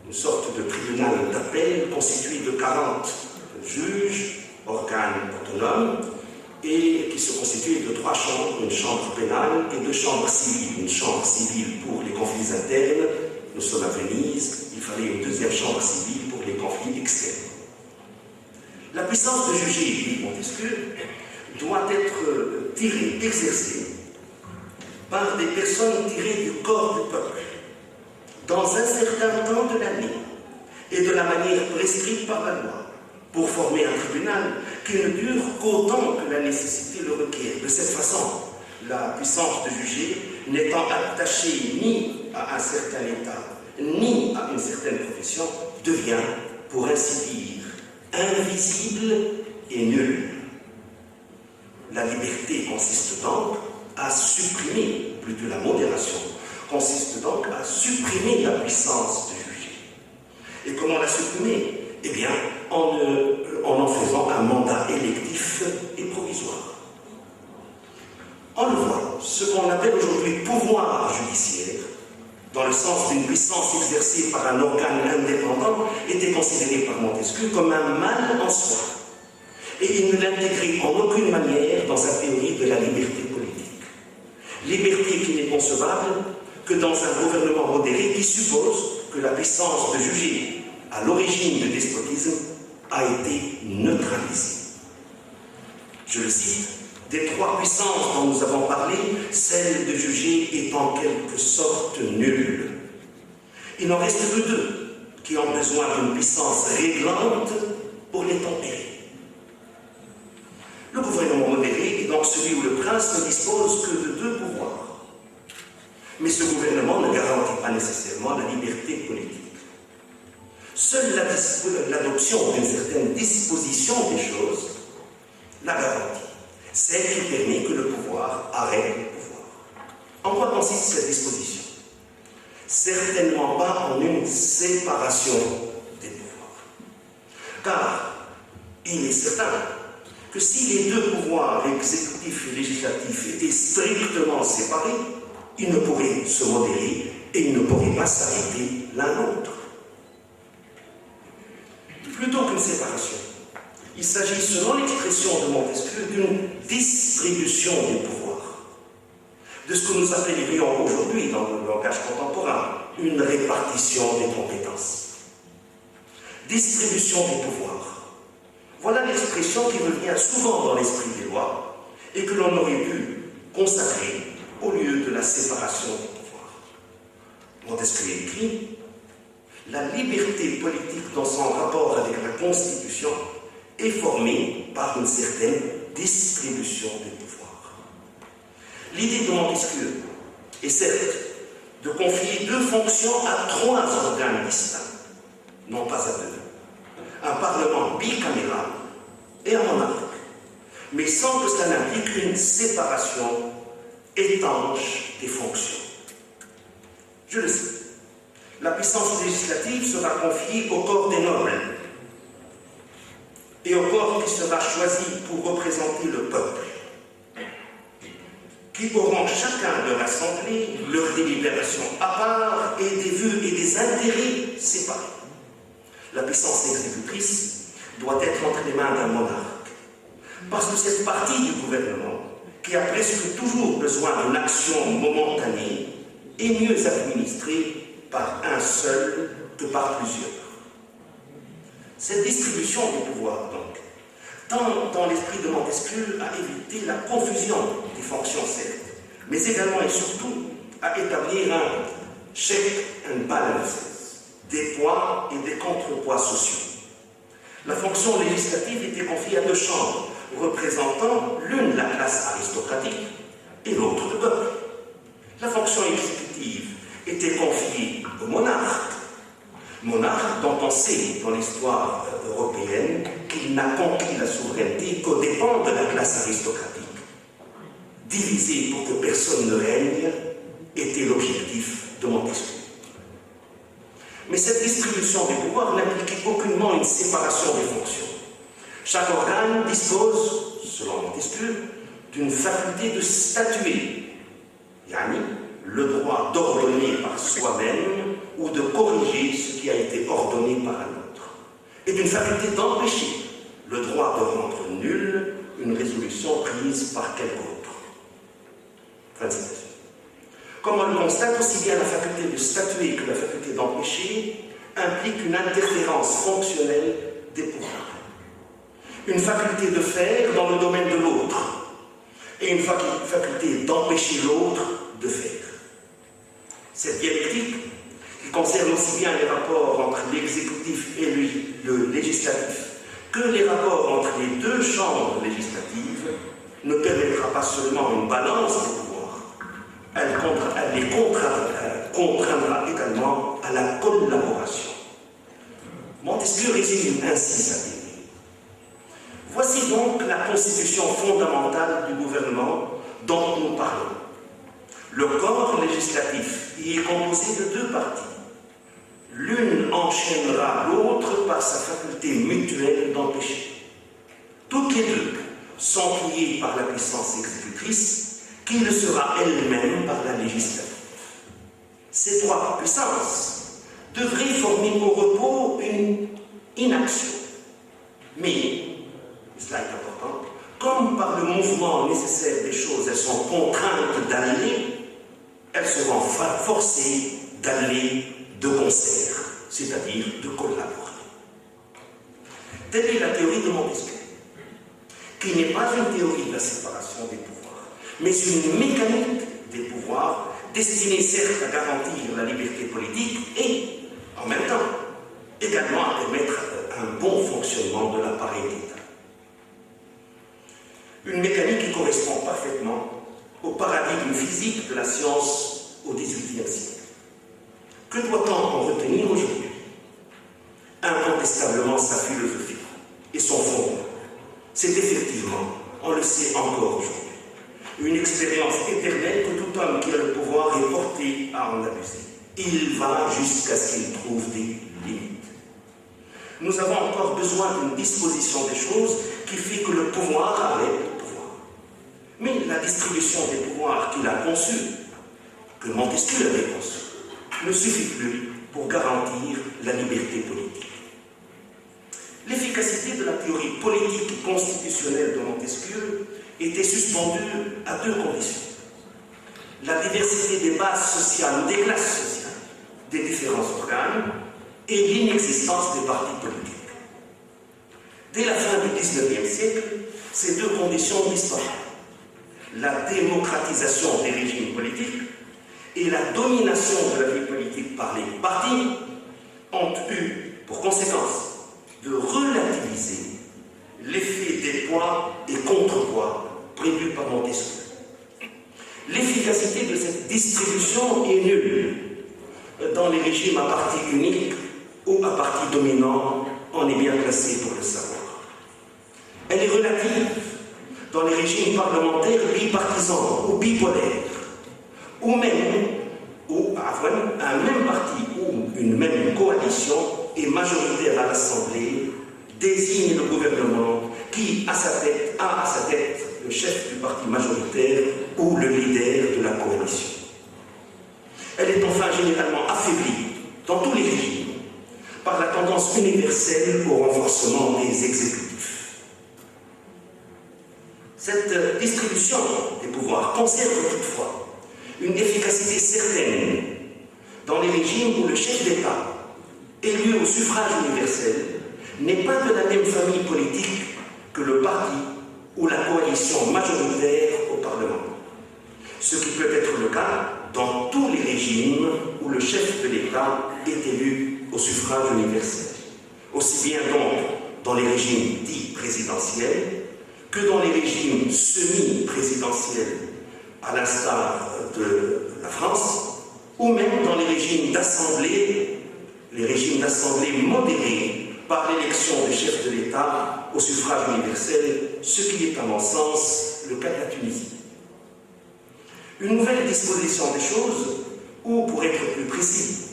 une sorte de tribunal d'appel constitué de 40 juges, organes autonomes, et qui se constituait de 3 chambres, une chambre pénale et 2 chambres civiles. Une chambre civile pour les conflits internes, nous sommes à Venise, il fallait une deuxième chambre civile pour les conflits externes. La puissance de juger, dit Montesquieu, doit être tirée, exercée par des personnes tirées du corps du peuple, dans un certain temps de l'année, et de la manière prescrite par la loi, pour former un tribunal qui ne dure qu'autant que la nécessité le requiert. De cette façon, la puissance de juger n'étant attachée ni à un certain état, ni à une certaine profession, devient, pour ainsi dire, invisible et nulle. La liberté consiste donc à supprimer, plutôt la modération, consiste donc à supprimer la puissance de juger. Et comment la supprimer? Eh bien, en faisant un mandat électif et provisoire. On le voit, ce qu'on appelle aujourd'hui pouvoir judiciaire, dans le sens d'une puissance exercée par un organe indépendant, était considéré par Montesquieu comme un mal en soi. Et il ne l'intégrait en aucune manière dans sa théorie de la liberté politique. Liberté qui n'est concevable que dans un gouvernement modéré qui suppose que la puissance de juger à l'origine du despotisme a été neutralisée. Je le cite, des 3 puissances dont nous avons parlé, celle de juger est en quelque sorte nulle. Il n'en reste que 2 qui ont besoin d'une puissance réglante pour les tempérer. Le gouvernement modéré est donc celui où le prince ne dispose que de 2 pouvoirs. Mais ce gouvernement ne garantit pas nécessairement la liberté politique. Seule l'adoption d'une certaine disposition des choses la garantit, celle qui permet que le pouvoir arrête le pouvoir. En quoi consiste cette disposition? Certainement pas en une séparation des pouvoirs. Car il est certain que si les 2 pouvoirs, exécutif et législatif, étaient strictement séparés, ils ne pourraient se modérer et ils ne pourraient pas s'arrêter l'un l'autre. Plutôt qu'une séparation, il s'agit, selon l'expression de Montesquieu, d'une distribution des pouvoirs, de ce que nous appellerions aujourd'hui, dans le langage contemporain, une répartition des compétences. Distribution des pouvoirs. Voilà l'expression qui revient souvent dans l'esprit des lois et que l'on aurait dû consacrer au lieu de la séparation des pouvoirs. Montesquieu écrit: la liberté politique dans son rapport avec la Constitution est formée par une certaine distribution des pouvoirs. L'idée de Montesquieu est certes de confier 2 fonctions à 3 organes distincts, non pas à 2, un Parlement bicaméral et un monarque, mais sans que cela n'implique une séparation étanche des fonctions. Je le sais, la puissance législative sera confiée au corps des nobles et au corps qui sera choisi pour représenter le peuple, qui auront chacun de l'Assemblée leur délibération à part et des vues et des intérêts séparés. La puissance exécutrice doit être entre les mains d'un monarque, parce que cette partie du gouvernement, qui a presque toujours besoin d'une action momentanée, est mieux administrée par un seul que par plusieurs. Cette distribution du pouvoir, donc, tend dans l'esprit de Montesquieu à éviter la confusion des fonctions certes, mais également et surtout à établir un check and balance des poids et des contrepoids sociaux. La fonction législative était confiée à deux chambres, représentant l'une la classe aristocratique et l'autre le peuple. La fonction exécutive était confiée au monarque, monarque dont on sait dans l'histoire européenne qu'il n'a conquis la souveraineté qu'aux dépens de la classe aristocratique. Diviser pour que personne ne règne était l'objectif de Montesquieu. Mais cette distribution des pouvoirs n'impliquait aucunement une séparation des fonctions. Chaque organe dispose, selon Montesquieu, d'une faculté de statuer, yani le droit d'ordonner par soi-même ou de corriger ce qui a été ordonné par un autre, et d'une faculté d'empêcher, le droit de rendre nulle une résolution prise par quelque autre. Fin de citation. Comme on le constate, aussi bien la faculté de statuer que la faculté d'empêcher implique une interférence fonctionnelle des pouvoirs. Une faculté de faire dans le domaine de l'autre et une faculté d'empêcher l'autre de faire. Cette dialectique, qui concerne aussi bien les rapports entre l'exécutif et le législatif que les rapports entre les deux chambres législatives, ne permettra pas seulement une balance des pouvoirs, elle les contraindra également à la collaboration. Montesquieu résume ainsi sa théorie. Voici donc la constitution fondamentale du gouvernement dont nous parlons. Le corps législatif y est composé de deux parties. L'une enchaînera l'autre par sa faculté mutuelle d'empêcher. Toutes les deux sont liées par la puissance exécutrice, qui le sera elle-même par la législative. Ces trois puissances devraient former au repos une inaction. Mais, cela est important, comme par le mouvement nécessaire des choses, elles sont contraintes d'aller, elles seront forcées d'aller de concert, c'est-à-dire de collaborer. Telle est la théorie de Montesquieu, qui n'est pas une théorie de la séparation des pouvoirs, mais une mécanique des pouvoirs destinée certes à garantir la liberté politique et, en même temps, également à permettre un bon fonctionnement de l'appareil d'État. Une mécanique qui correspond parfaitement au paradigme physique de la science au XVIIIe siècle. Que doit-on en retenir aujourd'hui? Incontestablement sa philosophie et son fondement. C'est effectivement, on le sait encore aujourd'hui, une expérience éternelle que tout homme qui a le pouvoir est porté à en abuser. Il va jusqu'à ce qu'il trouve des limites. Nous avons encore besoin d'une disposition des choses qui fait que le pouvoir arrête le pouvoir. Mais la distribution des pouvoirs qu'il a conçue, que Montesquieu avait conçue, ne suffit plus pour garantir la liberté politique. L'efficacité de la théorie politique et constitutionnelle de Montesquieu était suspendue à deux conditions. La diversité des bases sociales ou des classes sociales des différents organes et l'inexistence des partis politiques. Dès la fin du XIXe siècle, ces deux conditions disparaissent. La démocratisation des régimes politiques et la domination de la vie politique par les partis ont eu pour conséquence de relativiser l'effet des poids et contrepoids prévus par Montesquieu. L'efficacité de cette distribution est nulle dans les régimes à parti unique ou à parti dominant en est bien placé pour le savoir. Elle est relative dans les régimes parlementaires bipartisans ou bipolaires, ou même un même parti ou une même coalition est majoritaire à l'Assemblée, désigne le gouvernement qui a à sa tête le chef du parti majoritaire ou le leader de la coalition. Elle est enfin généralement affaiblie dans tous les régimes par la tendance universelle au renforcement des exécutifs. Cette distribution des pouvoirs conserve toutefois une efficacité certaine dans les régimes où le chef d'État, élu au suffrage universel, n'est pas de la même famille politique que le parti ou la coalition majoritaire au Parlement. Ce qui peut être le cas dans tous les régimes où le chef de l'État est élu au suffrage universel. Aussi bien donc dans les régimes dits présidentiels que dans les régimes semi-présidentiels, à l'instar de la France, ou même dans les régimes d'assemblée modérés par l'élection des chefs de l'État au suffrage universel, ce qui est à mon sens le cas de la Tunisie. Une nouvelle disposition des choses, ou pour être plus précis,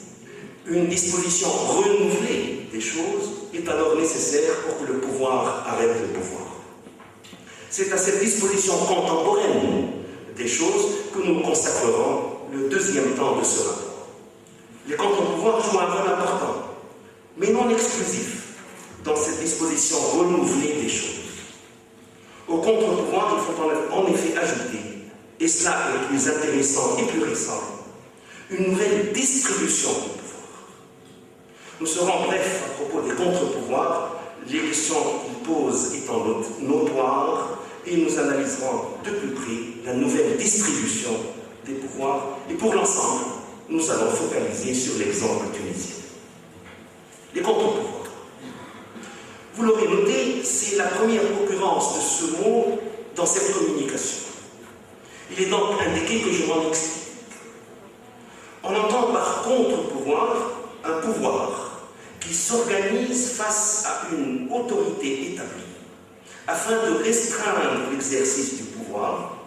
une disposition renouvelée des choses est alors nécessaire pour que le pouvoir arrête de pouvoir. C'est à cette disposition contemporaine des choses que nous consacrerons le deuxième temps de ce rapport. Les contre-pouvoirs jouent un rôle important, mais non exclusif, dans cette disposition renouvelée des choses. Au contre-pouvoir, il faut en effet ajouter, et cela est plus intéressant et plus récent, une nouvelle distribution du pouvoir. Nous serons brefs à propos des contre-pouvoirs, les questions qu'ils posent étant notoires, et nous analyserons de plus près la nouvelle distribution des pouvoirs. Et pour l'ensemble, nous allons focaliser sur l'exemple tunisien. Les contre-pouvoirs. Vous l'aurez noté, c'est la première occurrence de ce mot dans cette communication. Il est donc indiqué que je m'en explique. On entend par contre-pouvoir un pouvoir qui s'organise face à une autorité établie afin de restreindre l'exercice du pouvoir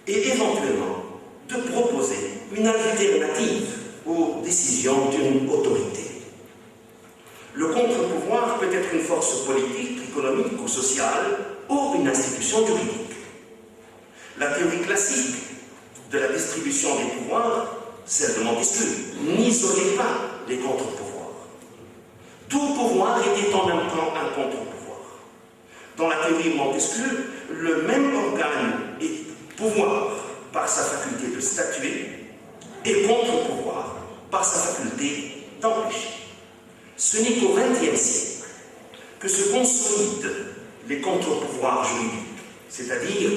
et éventuellement de proposer une alternative aux décisions d'une autorité. Le contre-pouvoir peut être une force politique, économique ou sociale ou une institution juridique. La théorie classique de la distribution des pouvoirs, celle de Montesquieu, n'isolait pas les contre-pouvoirs. Tout pouvoir était en même temps un contre-pouvoir. Dans la théorie de Montesquieu, le même organe est pouvoir par sa faculté de statuer et contre-pouvoir par sa faculté d'empêcher. Ce n'est qu'au XXe siècle que se consolident les contre-pouvoirs juridiques, c'est-à-dire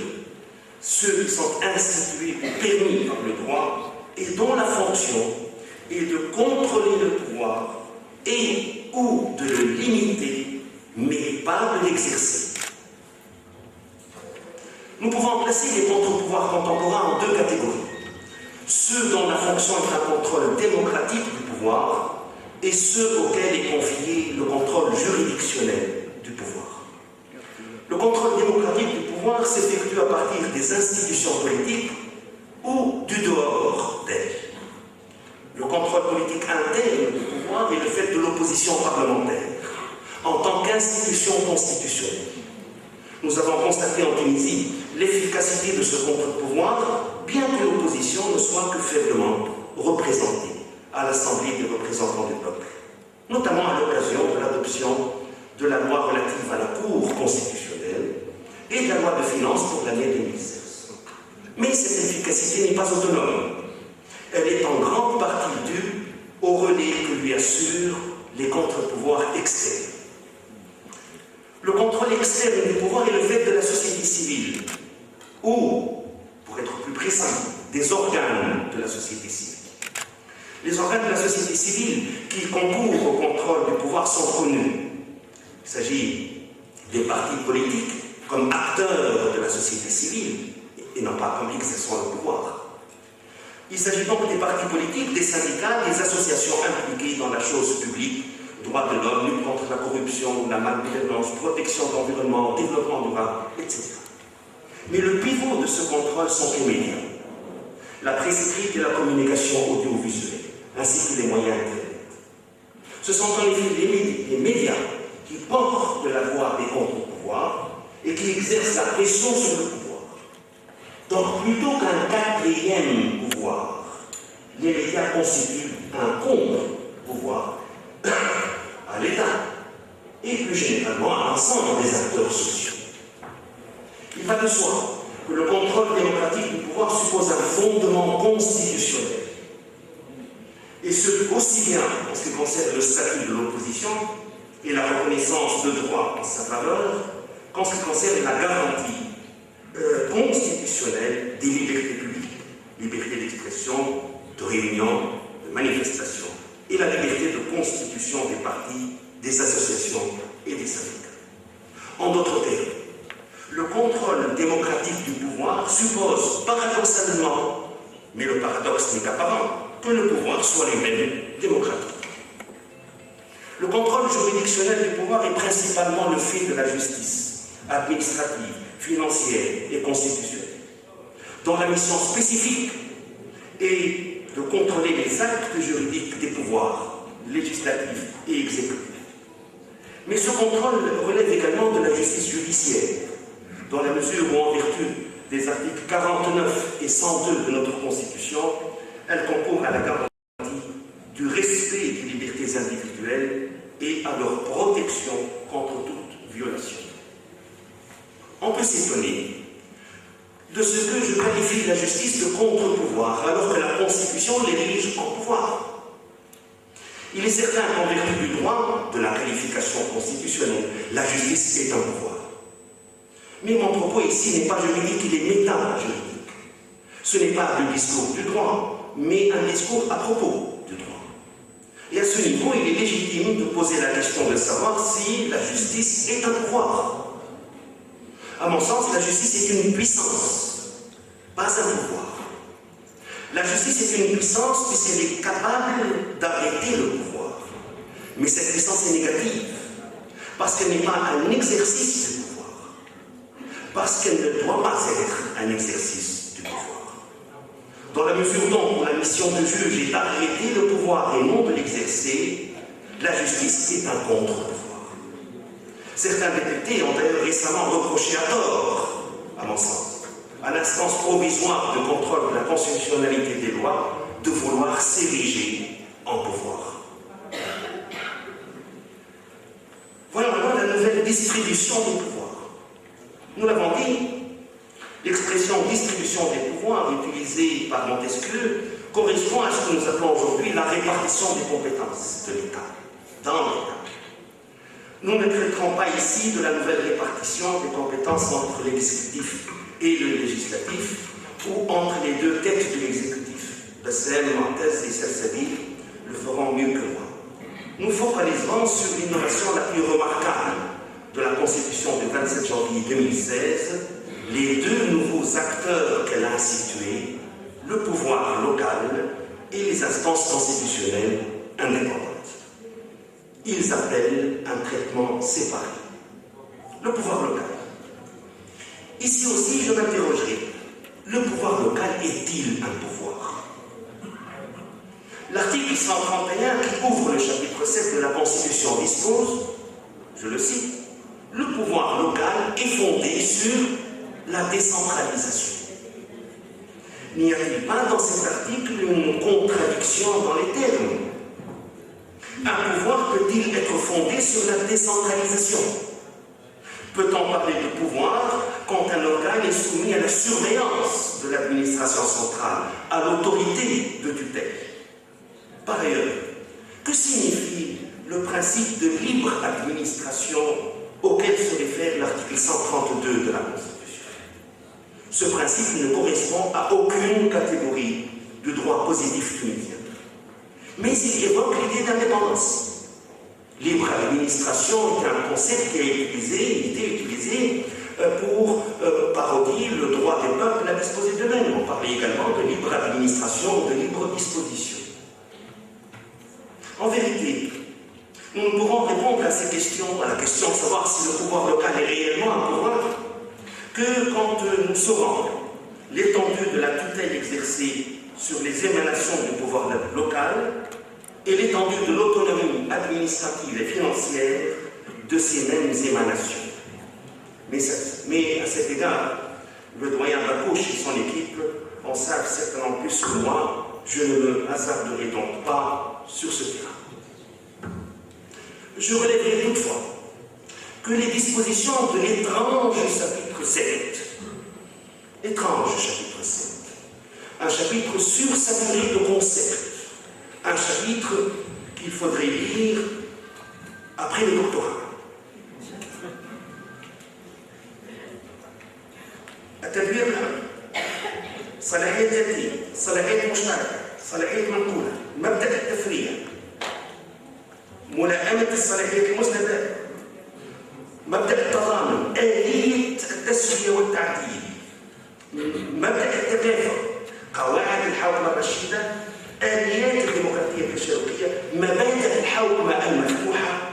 ceux qui sont institués ou permis par le droit et dont la fonction est de contrôler le pouvoir et ou de le limiter, mais pas de l'exercer. Nous pouvons placer les contre-pouvoirs contemporains en deux catégories. Ceux dont la fonction est un contrôle démocratique du pouvoir et ceux auxquels est confié le contrôle juridictionnel du pouvoir. Le contrôle démocratique du pouvoir s'effectue à partir des institutions politiques ou du dehors d'elles. Le contrôle politique interne du pouvoir est le fait de l'opposition parlementaire en tant qu'institution constitutionnelle. Nous avons constaté en Tunisie l'efficacité de ce contre-pouvoir, bien que l'opposition ne soit que faiblement représentée à l'Assemblée des représentants du peuple, notamment à l'occasion de l'adoption de la loi relative à la Cour constitutionnelle et de la loi de finances pour l'année 2016. Mais cette efficacité n'est pas autonome. Elle est en grande partie due au relais que lui assurent les contre-pouvoirs externes. Le contrôle externe du pouvoir est le fait de la société civile, ou, pour être plus précis, des organes de la société civile. Les organes de la société civile qui concourent au contrôle du pouvoir sont connus. Il s'agit des partis politiques comme acteurs de la société civile et non pas comme exerçant le pouvoir. Il s'agit donc des partis politiques, des syndicats, des associations impliquées dans la chose publique, droits de l'homme, lutte contre contre la corruption, la malgouvernance, protection de l'environnement, développement durable, etc. Mais le pivot de ce contrôle sont les médias, la presse écrite et la communication audiovisuelle, ainsi que les moyens Internet. Ce sont en effet les médias qui portent la voix des contre-pouvoirs et qui exercent la pression sur le pouvoir. Donc, plutôt qu'un quatrième pouvoir, les médias constituent un contre-pouvoir à l'État et plus généralement à l'ensemble des acteurs sociaux. Il va de soi que le contrôle démocratique du pouvoir suppose un fondement constitutionnel. Et ce, aussi bien en ce qui concerne le statut de l'opposition et la reconnaissance de droits en sa faveur, qu'en ce qui concerne la garantie constitutionnelle des libertés publiques, liberté d'expression, de réunion, de manifestation, et la liberté de constitution des partis, des associations et des syndicats. En d'autres termes, le contrôle démocratique du pouvoir suppose paradoxalement, mais le paradoxe n'est qu'apparent, que le pouvoir soit lui-même démocratique. Le contrôle juridictionnel du pouvoir est principalement le fait de la justice administrative, financière et constitutionnelle, dont la mission spécifique est de contrôler les actes juridiques des pouvoirs législatifs et exécutifs. Mais ce contrôle relève également de la justice judiciaire, dans la mesure où, en vertu des articles 49 et 102 de notre Constitution, elle concourt à la garantie du respect des libertés individuelles et à leur protection contre toute violation. On peut s'étonner de ce que je qualifie la justice de contre-pouvoir, alors que la Constitution l'érige en pouvoir. Il est certain qu'en vertu du droit de la qualification constitutionnelle, la justice est un pouvoir. Mais mon propos ici n'est pas juridique, il est méta-juridique. Ce n'est pas le discours du droit, mais un discours à propos du droit. Et à ce niveau, il est légitime de poser la question de savoir si la justice est un pouvoir. À mon sens, la justice est une puissance, pas un pouvoir. La justice est une puissance puisqu'elle est capable d'arrêter le pouvoir. Mais cette puissance est négative, parce qu'elle n'est pas un exercice du pouvoir, parce qu'elle ne doit pas être un exercice du pouvoir. Dans la mesure dont la mission de juge est d'arrêter le pouvoir et non de l'exercer, la justice est un contre-pouvoir. Certains députés ont d'ailleurs récemment reproché à tort, à mon sens, à l'instance provisoire de contrôle de la constitutionnalité des lois de vouloir s'ériger en pouvoir. Voilà maintenant la nouvelle distribution des pouvoirs. Nous l'avons dit, l'expression distribution des pouvoirs utilisée par Montesquieu correspond à ce que nous appelons aujourd'hui la répartition des compétences de l'État, dans l'État. Nous ne traiterons pas ici de la nouvelle répartition des compétences entre l'exécutif et le législatif, ou entre les deux têtes de l'exécutif. Bessem, Montes et Salsabil le feront mieux que moi. Nous focaliserons sur l'innovation la plus remarquable de la Constitution du 27 janvier 2016, les deux nouveaux acteurs qu'elle a institués, le pouvoir local et les instances constitutionnelles indépendantes. Ils appellent un traitement séparé. Le pouvoir local. Ici aussi, je m'interrogerai. Le pouvoir local est-il un pouvoir? L'article 131 qui ouvre le chapitre 7 de la Constitution dispose, je le cite, « Le pouvoir local est fondé sur la décentralisation ». N'y a-t-il pas dans cet article une contradiction dans les termes? Un pouvoir peut-il être fondé sur la décentralisation? Peut-on parler de pouvoir quand un organe est soumis à la surveillance de l'administration centrale, à l'autorité de tutelle? Par ailleurs, que signifie le principe de libre administration auquel se réfère l'article 132 de la Constitution? Ce principe ne correspond à aucune catégorie du droit positif tunisien. Mais il évoque l'idée d'indépendance. Libre administration est un concept qui a été utilisé pour parodier le droit des peuples à disposer d'eux-mêmes. On parlait également de libre administration, de libre disposition. En vérité, Nous ne pourrons répondre à ces questions, à la question de savoir si le pouvoir local est réellement un pouvoir, que quand nous saurons l'étendue de la tutelle exercée sur les émanations du pouvoir local et l'étendue de l'autonomie administrative et financière de ces mêmes émanations. Mais à cet égard, le doyen Bakouche et son équipe en savent certainement plus que moi. Je ne me hasarderai donc pas sur ce terrain. Je relèverai toutefois que les dispositions de l'étrange chapitre 7, un chapitre sursaturé de concepts, un chapitre qu'il faudrait lire après le doctorat. التدوير صلاحية ذاتية، صلاحية مشتركة، صلاحية منقولة، مبدأ التفريع، ملائمة الصلاحية المسندة، مبدأ التضامن، آلية التسوية والتعديل، مبدأ التكافؤ، قواعد الحوكمة الرشيدة، آليات الديمقراطية التشاركية، مبادئ الحوكمة المفتوحة،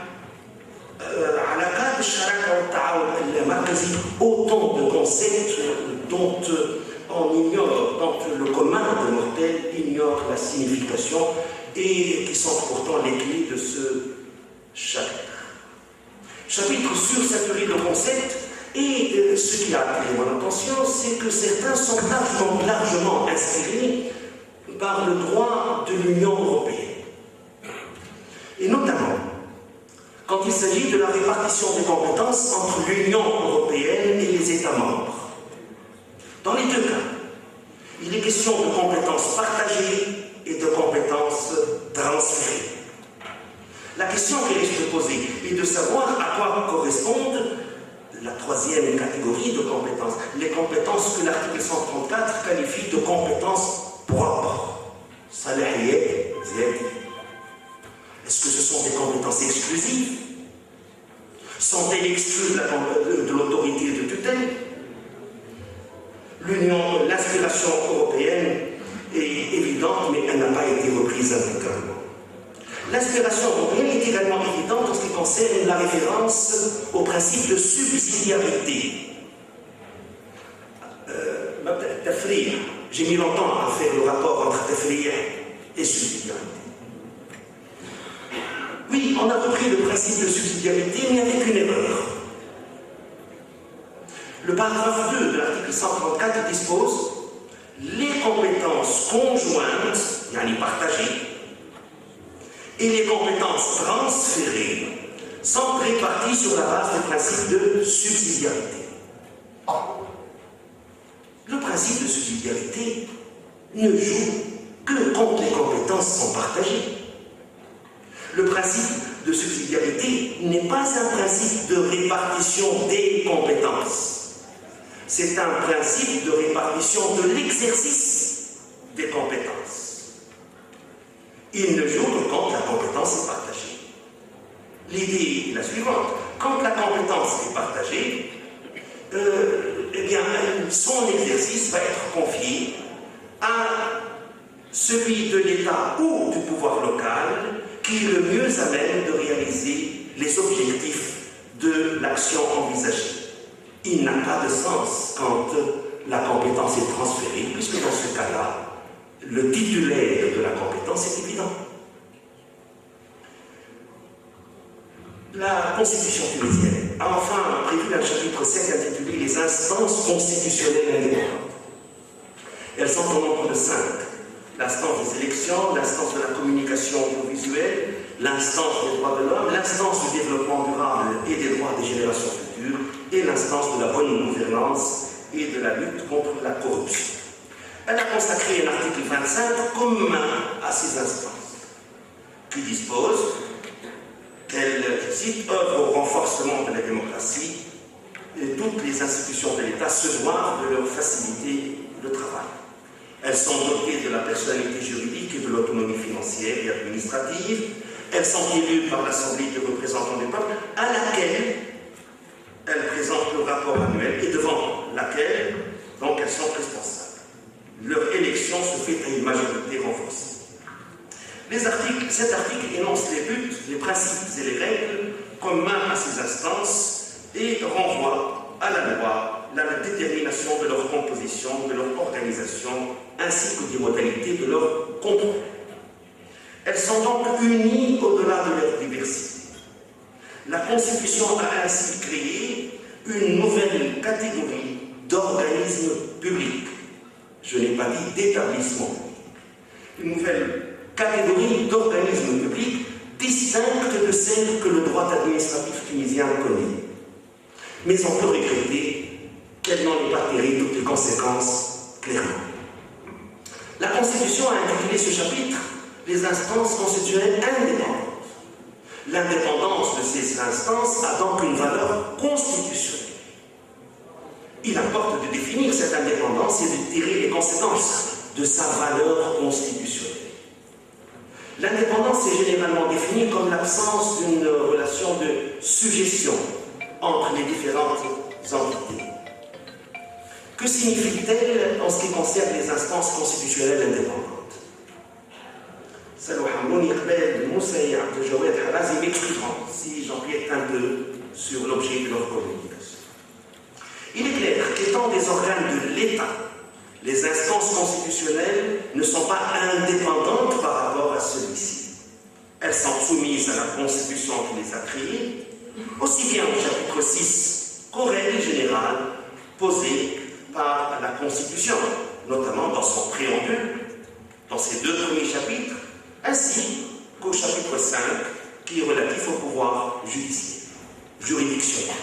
علاقات الشراكة والتعاون اللامركزي، autant de concepts dont on ignore, dont le commun des mortels ignore la signification et qui sont pourtant les clés de ce chapitre. Chapitre sursaturé de concepts, et ce qui a attiré mon attention, c'est que certains sont largement inspirés par le droit de l'Union européenne. Et notamment, quand il s'agit de la répartition des compétences entre l'Union européenne et les États membres. Dans les deux cas, il est question de compétences partagées et de compétences transférées. La question qui reste posée est de savoir à quoi correspondent la troisième catégorie de compétences, les compétences que l'article 134 qualifie de compétences propres. Salahiyat, ziyadi. Est-ce que ce sont des compétences exclusives? Sont-elles exclues de l'autorité de tutelle? L'inspiration européenne est évidente, mais elle n'a pas été reprise intégralement. L'inspiration européenne est également évidente en ce qui concerne la référence au principe de subsidiarité. J'ai mis longtemps à faire le rapport entre tafriya et subsidiarité. Oui, on a repris le principe de subsidiarité, mais avec une erreur. Le paragraphe 2 de l'article 134 dispose les compétences conjointes, yani partagées, et les compétences transférées sont réparties sur la base du principe de subsidiarité. Le principe de subsidiarité ne joue que quand les compétences sont partagées. Le principe de subsidiarité n'est pas un principe de répartition des compétences. C'est un principe de répartition de l'exercice des compétences. Il ne joue que quand la compétence est partagée. L'idée est la suivante. Quand la compétence est partagée, eh bien, son exercice va être confié à celui de l'État ou du pouvoir local qui est le mieux à même de réaliser les objectifs de l'action envisagée. Il n'a pas de sens quand la compétence est transférée, puisque dans ce cas-là, le titulaire de la compétence est évident. La Constitution tunisienne a enfin prévu un chapitre 7 intitulé « Les instances constitutionnelles indépendantes ». Elles sont au nombre de 5. L'instance des élections, l'instance de la communication audiovisuelle, l'instance des droits de l'homme, l'instance du développement durable et des droits des générations futures, et l'instance de la bonne gouvernance et de la lutte contre la corruption. Elle a consacré un article 25 commun à ces instances, qui dispose qu'elles, je cite, œuvrent au renforcement de la démocratie et toutes les institutions de l'État se doivent de leur faciliter le travail. Elles sont dotées de la personnalité juridique et de l'autonomie financière et administrative. Elles sont élues par l'Assemblée des représentants du peuple, à laquelle elles présentent le rapport annuel et devant laquelle, donc, elles sont responsables. Leur élection se fait à une majorité renforcée. Cet article énonce les buts, les principes et les commun à ces instances et renvoie à la loi la détermination de leur composition, de leur organisation, ainsi que des modalités de leur contrôle. Elles sont donc unies au-delà de leur diversité. La Constitution a ainsi créé une nouvelle catégorie d'organismes publics. Je n'ai pas dit d'établissements publics. Une nouvelle catégorie d'organismes publics distincte de celle que le droit administratif tunisien connaît. Mais on peut regretter qu'elle n'en ait pas tiré toutes les conséquences clairement. La Constitution a intitulé ce chapitre « Les instances constitutionnelles indépendantes ». L'indépendance de ces instances a donc une valeur constitutionnelle. Il importe de définir cette indépendance et de tirer les conséquences de sa valeur constitutionnelle. L'indépendance est généralement définie comme l'absence d'une relation de sujétion entre les différentes entités. Que signifie-t-elle en ce qui concerne les instances constitutionnelles indépendantes? Salou Hamouni, Kbel, Moussa et Abdeljawed Harazi m'expliqueront si j'empiète un peu sur l'objet de leur communication. Il est clair qu'étant des organes de l'État, les instances constitutionnelles ne sont pas indépendantes par rapport à celui-ci. Elles sont soumises à la Constitution qui les a créées, aussi bien au chapitre 6 qu'aux règles générales posées par la Constitution, notamment dans son préambule, dans ses 2 premiers chapitres, ainsi qu'au chapitre 5 qui est relatif au pouvoir juridictionnel.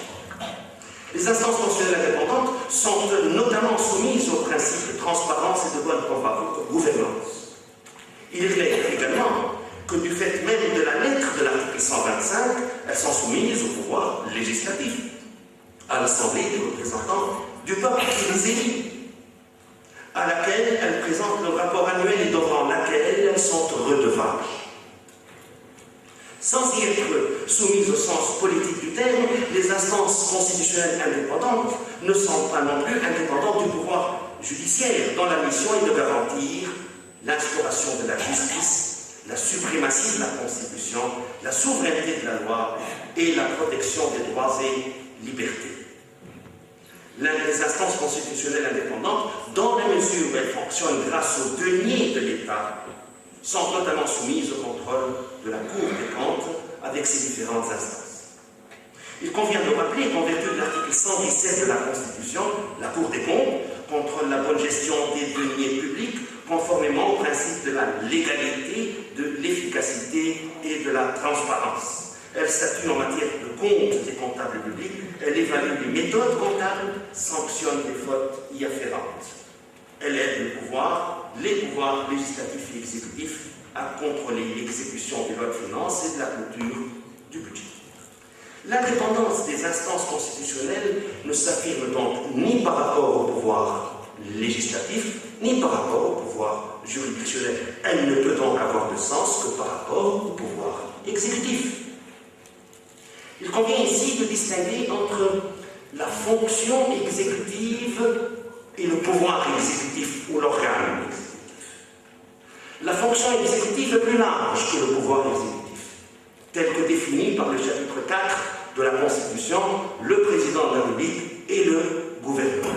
Les instances constitutionnelles indépendantes sont notamment soumises aux principes de transparence et de bonne gouvernance. Il est clair également que du fait même de la lettre de l'article 125, elles sont soumises au pouvoir législatif, à l'Assemblée des représentants du peuple qui les élit, à laquelle elles présentent le rapport annuel et devant laquelle elles sont redevables. Sans y être soumises au sens politique du terme, les instances constitutionnelles indépendantes ne sont pas non plus indépendantes du pouvoir judiciaire, dont la mission est de garantir l'instauration de la justice, la suprématie de la Constitution, la souveraineté de la loi et la protection des droits et libertés. Les instances constitutionnelles indépendantes, dans la mesure où elles fonctionnent grâce aux deniers de l'État, sont notamment soumises au contrôle de la Cour des comptes avec ses différentes instances. Il convient de rappeler qu'en vertu de l'article 117 de la Constitution, la Cour des comptes contrôle la bonne gestion des deniers publics conformément au principe de la légalité, de l'efficacité et de la transparence. Elle statue en matière de compte des comptables publics, elle évalue les méthodes comptables, sanctionne les fautes y afférentes. Elle aide les pouvoirs législatifs et exécutifs à contrôler l'exécution des lois de finances et de la clôture du budget. L'indépendance des instances constitutionnelles ne s'affirme donc ni par rapport au pouvoir législatif, ni par rapport au pouvoir juridictionnel. Elle ne peut donc avoir de sens que par rapport au pouvoir exécutif. Il convient ici de distinguer entre la fonction exécutive et le pouvoir exécutif ou l'organe exécutif. La fonction exécutive est plus large que le pouvoir exécutif, tel que défini par le chapitre 4 de la Constitution, le président de la République et le gouvernement.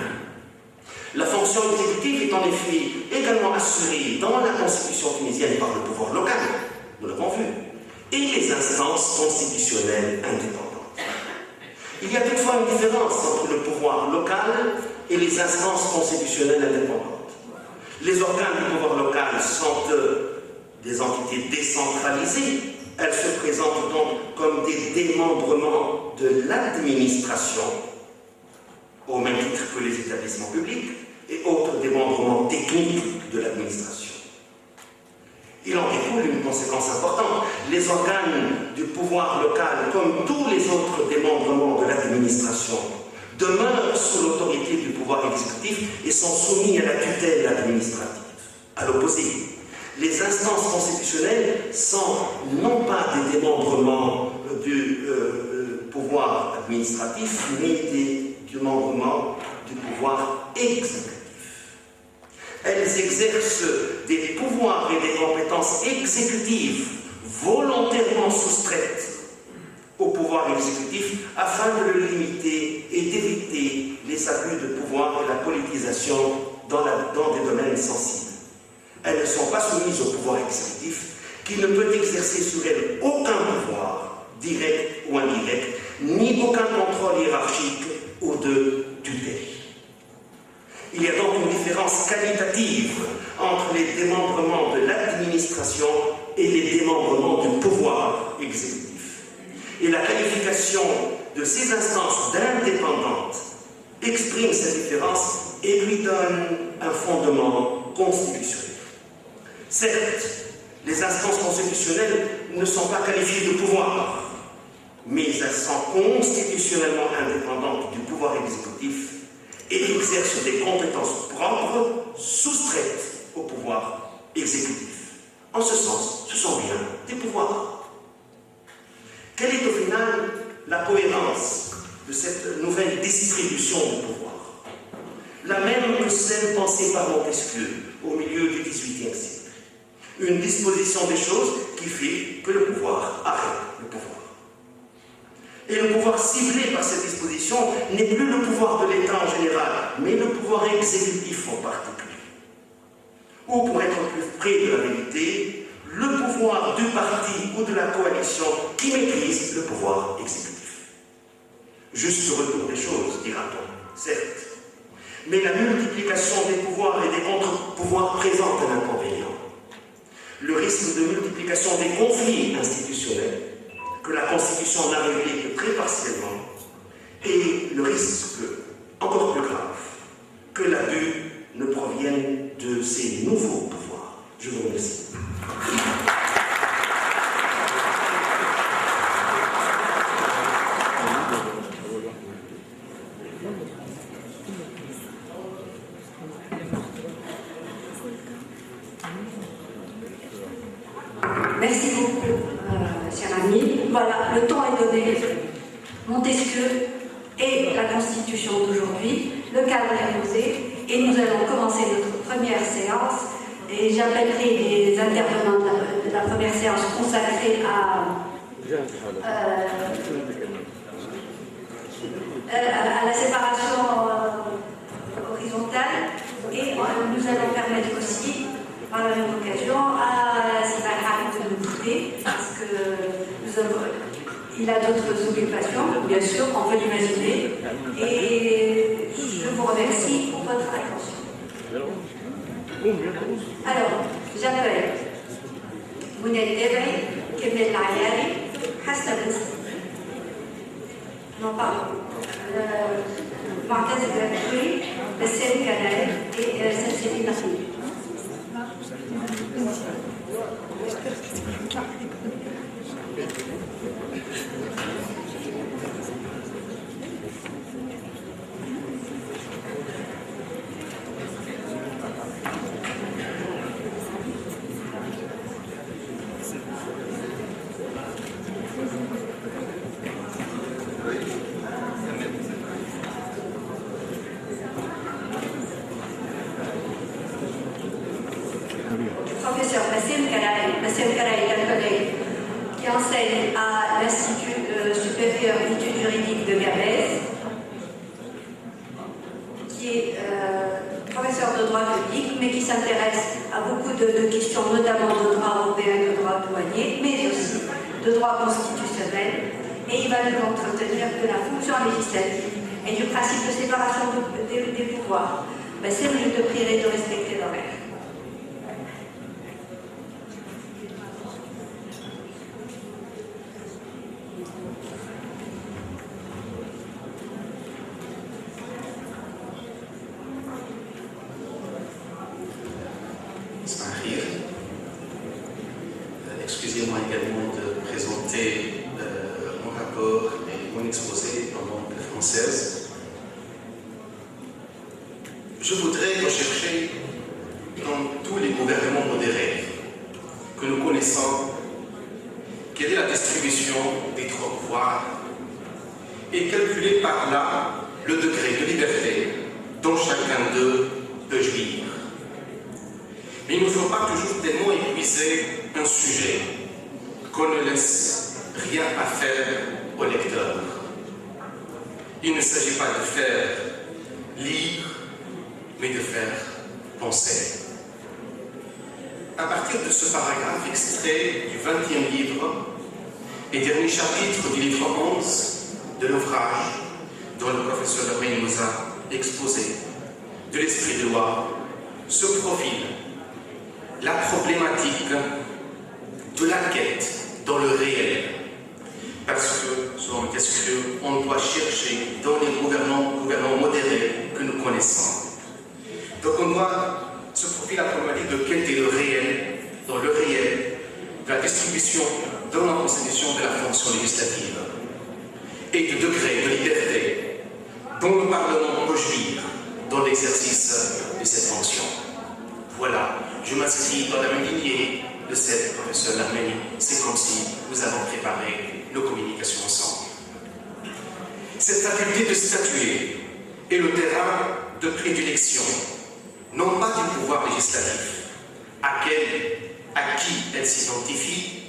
La fonction exécutive est en effet également assurée dans la Constitution tunisienne par le pouvoir local, nous l'avons vu, et les instances constitutionnelles indépendantes. Il y a toutefois une différence entre le pouvoir local et les instances constitutionnelles indépendantes. Les organes du pouvoir local sont des entités décentralisées. Elles se présentent donc comme des démembrements de l'administration, au même titre que les établissements publics et autres démembrements techniques de l'administration. Il en découle une conséquence importante. Les organes du pouvoir local, comme tous les autres démembrements de l'administration, demeurent sous l'autorité du pouvoir exécutif et sont soumis à la tutelle administrative. À l'opposé, les instances constitutionnelles sont non pas des démembrements du pouvoir administratif, mais des démembrements du pouvoir exécutif. Elles exercent des pouvoirs et des compétences exécutives volontairement soustraites au pouvoir exécutif afin de le limiter et d'éviter les abus de pouvoir et la politisation dans des domaines sensibles. Elles ne sont pas soumises au pouvoir exécutif qui ne peut exercer sur elles aucun pouvoir, direct ou indirect, ni aucun contrôle hiérarchique ou de tutelle. Il y a donc une différence qualitative entre les démembrements de l'administration et les démembrements du pouvoir exécutif. Et la qualification de ces instances d'indépendantes exprime cette différence et lui donne un fondement constitutionnel. Certes, les instances constitutionnelles ne sont pas qualifiées de pouvoir, mais elles sont constitutionnellement indépendantes du pouvoir exécutif et exercent des compétences propres soustraites au pouvoir exécutif. En ce sens, ce sont bien des pouvoirs. Quelle est au final la cohérence de cette nouvelle distribution du pouvoir? La même que celle pensée par Montesquieu au milieu du XVIIIe siècle. Une disposition des choses qui fait que le pouvoir arrête le pouvoir. Et le pouvoir ciblé par cette disposition n'est plus le pouvoir de l'État en général, mais le pouvoir exécutif en particulier. Ou pour être plus près de la vérité, le pouvoir du parti ou de la coalition qui maîtrise le pouvoir exécutif. Juste retour des choses, dira-t-on, certes. Mais la multiplication des pouvoirs et des contre-pouvoirs présente un inconvénient. Le risque de multiplication des conflits institutionnels, que la Constitution n'a réglé que très partiellement, et le risque, encore plus grave, que l'abus ne provienne de ces nouveaux pouvoirs. Je vous remercie. Merci beaucoup, cher ami. Voilà, le temps est donné. Montesquieu et la Constitution d'aujourd'hui, le cadre est posé, et nous allons commencer notre première séance. Et j'appellerai les intervenants de la première séance consacrée à la séparation horizontale, et nous allons permettre aussi, par la même occasion, à Sibal de nous quitter, parce qu'il a d'autres occupations, bien sûr, on peut l'imaginer. Et je vous remercie pour votre attention. Alors, j'appelle Mounel Debay, Kemel Ayari, Hassan non, pardon, Martez Grakri, Bassem Kanel et Sassili Mahmoud. Professeur Bassem Karaï est un collègue qui enseigne à l'Institut supérieur d'études juridiques de Gabès, qui est professeur de droit public, mais qui s'intéresse à beaucoup de questions, notamment de droit européen, de droit douanier, mais aussi de droit constitutionnel. Et il va nous entretenir de la fonction législative et du principe de séparation des pouvoirs. Bassem, je te prierai de respecter l'horaire. Excusez-moi également de présenter mon rapport et mon exposé en langue française. Je voudrais rechercher dans tous les gouvernements modérés que nous connaissons quelle est la distribution des trois pouvoirs et calculer par là le degré de liberté dont chacun d'eux peut jouir. Mais il ne faut pas toujours tellement épuiser un sujet qu'on ne laisse rien à faire aux lecteurs. Il ne s'agit pas de faire lire, mais de faire penser. À partir de ce paragraphe extrait du 20e livre et dernier chapitre du livre 11 de l'ouvrage dont le professeur Lermeigne nous a exposé, de l'esprit de loi, se profile la problématique de la quête dans le réel. Parce que, selon le Montesquieu, on doit chercher dans les gouvernants modérés que nous connaissons. Donc on doit se profiler la problématique de quête et le réel, dans le réel, de la distribution dans la Constitution de la fonction législative et du degré de liberté dont le Parlement peut jouir dans l'exercice de cette fonction. Voilà, je m'inscris dans la même lignée de cette professeure Lermeigne. C'est comme si nous avons préparé nos communications ensemble. Cette faculté de statuer est le terrain de prédilection, non pas du pouvoir législatif, à qui elle s'identifie,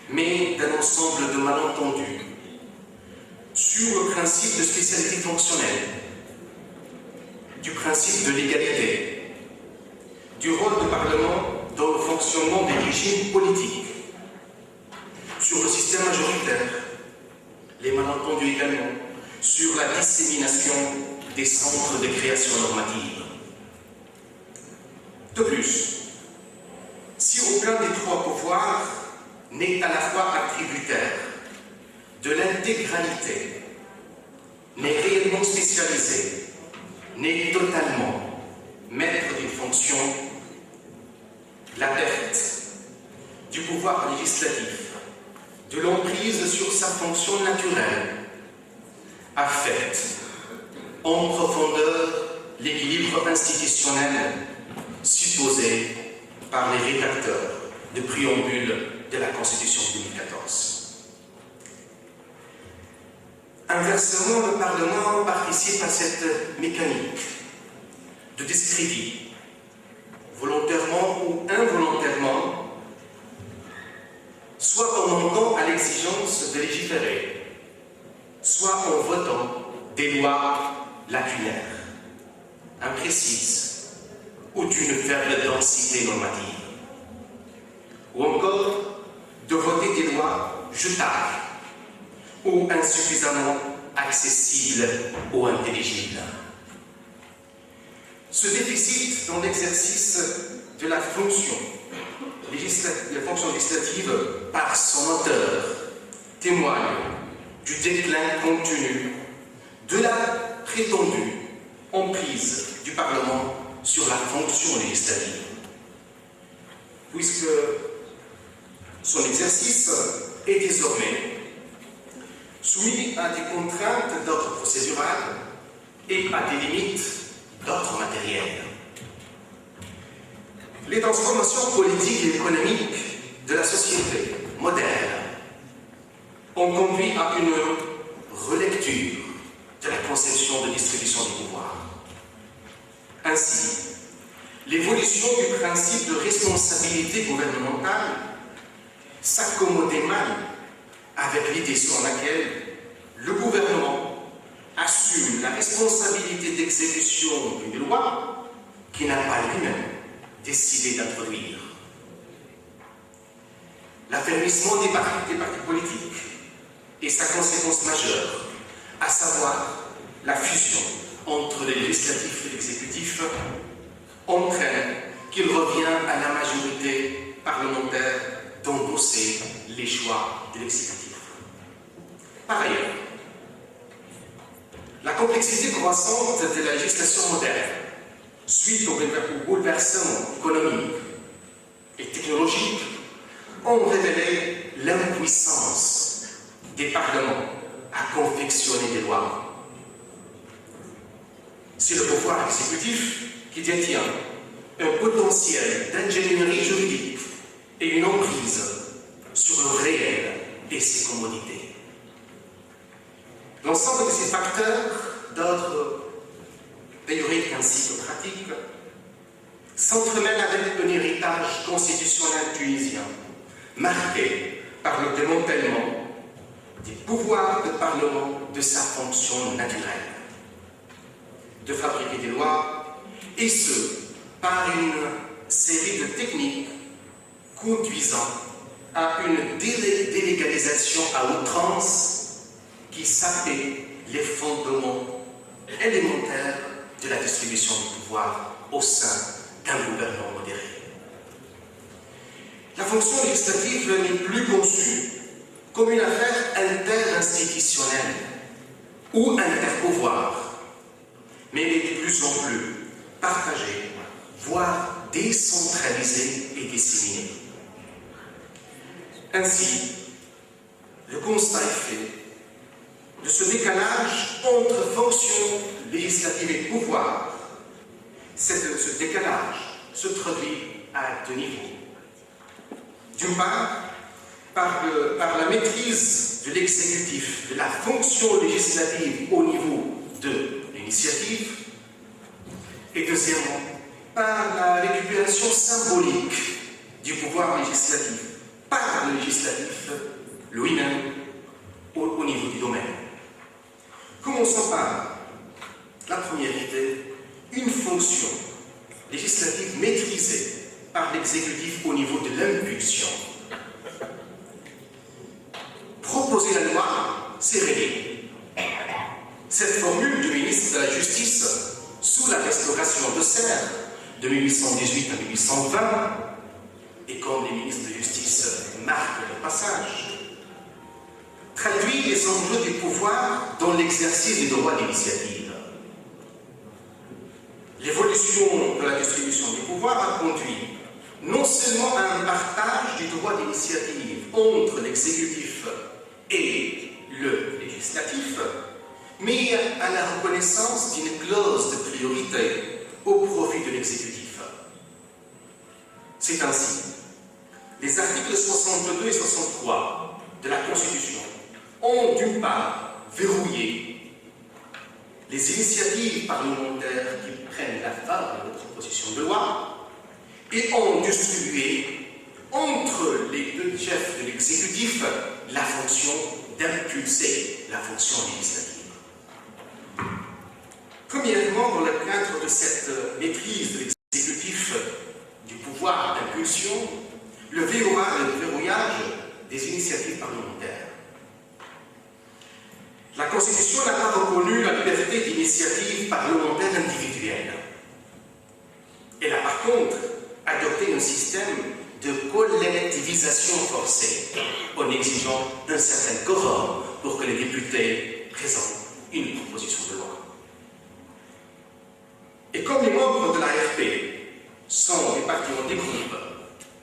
mais d'un ensemble de malentendus sur le principe de spécialité fonctionnelle, du principe de l'égalité, du rôle du Parlement dans le fonctionnement des régimes politiques, sur le système majoritaire, les malentendus également, sur la dissémination des centres de création normative. De plus, si aucun des trois pouvoirs n'est à la fois attributaire de l'intégralité, n'est réellement spécialisé, n'est totalement maître d'une fonction, la perte du pouvoir législatif, de l'emprise sur sa fonction naturelle, affecte en profondeur l'équilibre institutionnel supposé par les rédacteurs de préambule de la Constitution de 2014. Inversement, le Parlement participe à cette mécanique de discrédit, volontairement ou involontairement, soit en manquant à l'exigence de légiférer, soit en votant des lois lacunaires, imprécises ou d'une faible densité normative, ou encore de voter des lois jetables ou insuffisamment accessibles ou intelligibles. Ce déficit dans l'exercice de la fonction législative par son auteur témoigne du déclin continu de la prétendue emprise du Parlement sur la fonction législative, puisque son exercice est désormais soumis à des contraintes d'ordre procédural et à des limites d'ordre matériel. Les transformations politiques et économiques de la société moderne ont conduit à une relecture de la conception de distribution du pouvoir. Ainsi, l'évolution du principe de responsabilité gouvernementale s'accommodait mal avec l'idée selon laquelle le gouvernement assume la responsabilité d'exécution d'une loi qu'il n'a pas lui-même décidé d'introduire. L'affermissement des partis politiques et sa conséquence majeure, à savoir la fusion entre le législatif et l'exécutif, entraîne qu'il revient à la majorité parlementaire d'endosser les choix de l'exécutif. Par ailleurs, la complexité croissante de la législation moderne, suite au bouleversement économique et technologique, ont révélé l'impuissance des parlements à confectionner des lois. C'est le pouvoir exécutif qui détient un potentiel d'ingénierie juridique et une emprise sur le réel et ses commodités. L'ensemble de ces facteurs d'ordre théorique ainsi que pratique s'entremêlent avec un héritage constitutionnel tunisien marqué par le démantèlement des pouvoirs de Parlement de sa fonction naturelle, de fabriquer des lois, et ce, par une série de techniques conduisant à une délégalisation à outrance qui sapait les fondements élémentaires de la distribution du pouvoir au sein d'un gouvernement modéré. La fonction législative n'est plus conçue comme une affaire interinstitutionnelle ou interpouvoir, mais elle est de plus en plus partagée, voire décentralisée et disséminée. Ainsi, le constat est fait de ce décalage entre fonction législative et pouvoir. Ce décalage se traduit à deux niveaux. D'une part, par la maîtrise de l'exécutif, de la fonction législative au niveau de l'initiative, et deuxièmement, par la récupération symbolique du pouvoir législatif par le législatif lui-même au niveau du domaine. Commençons par la première idée, une fonction législative maîtrisée par l'exécutif au niveau de l'impulsion. Proposer la loi, c'est régler. Cette formule du ministre de la Justice, sous la restauration de Serre, de 1818 à 1820, et comme les ministres de Justice marquent le passage, traduit les enjeux du pouvoir dans l'exercice des droits d'initiative. L'évolution de la distribution du pouvoir a conduit non seulement à un partage du droit d'initiative entre l'exécutif et le législatif, mais à la reconnaissance d'une clause de priorité au profit de l'exécutif. C'est ainsi, les articles 62 et 63 de la Constitution ont d'une part verrouillé les initiatives parlementaires qui prennent la forme de propositions de loi et ont distribué entre les deux chefs de l'exécutif la fonction d'impulser la fonction législative. Premièrement, dans le cadre de cette maîtrise de l'exécutif du pouvoir d'impulsion, le verrouillage des initiatives parlementaires. La Constitution n'a pas reconnu la liberté d'initiative parlementaire individuelle. Elle a par contre adopté un système de collectivisation forcée en exigeant un certain quorum pour que les députés présentent une proposition de loi. Et comme les membres de l'ARP sont répartis en des groupes,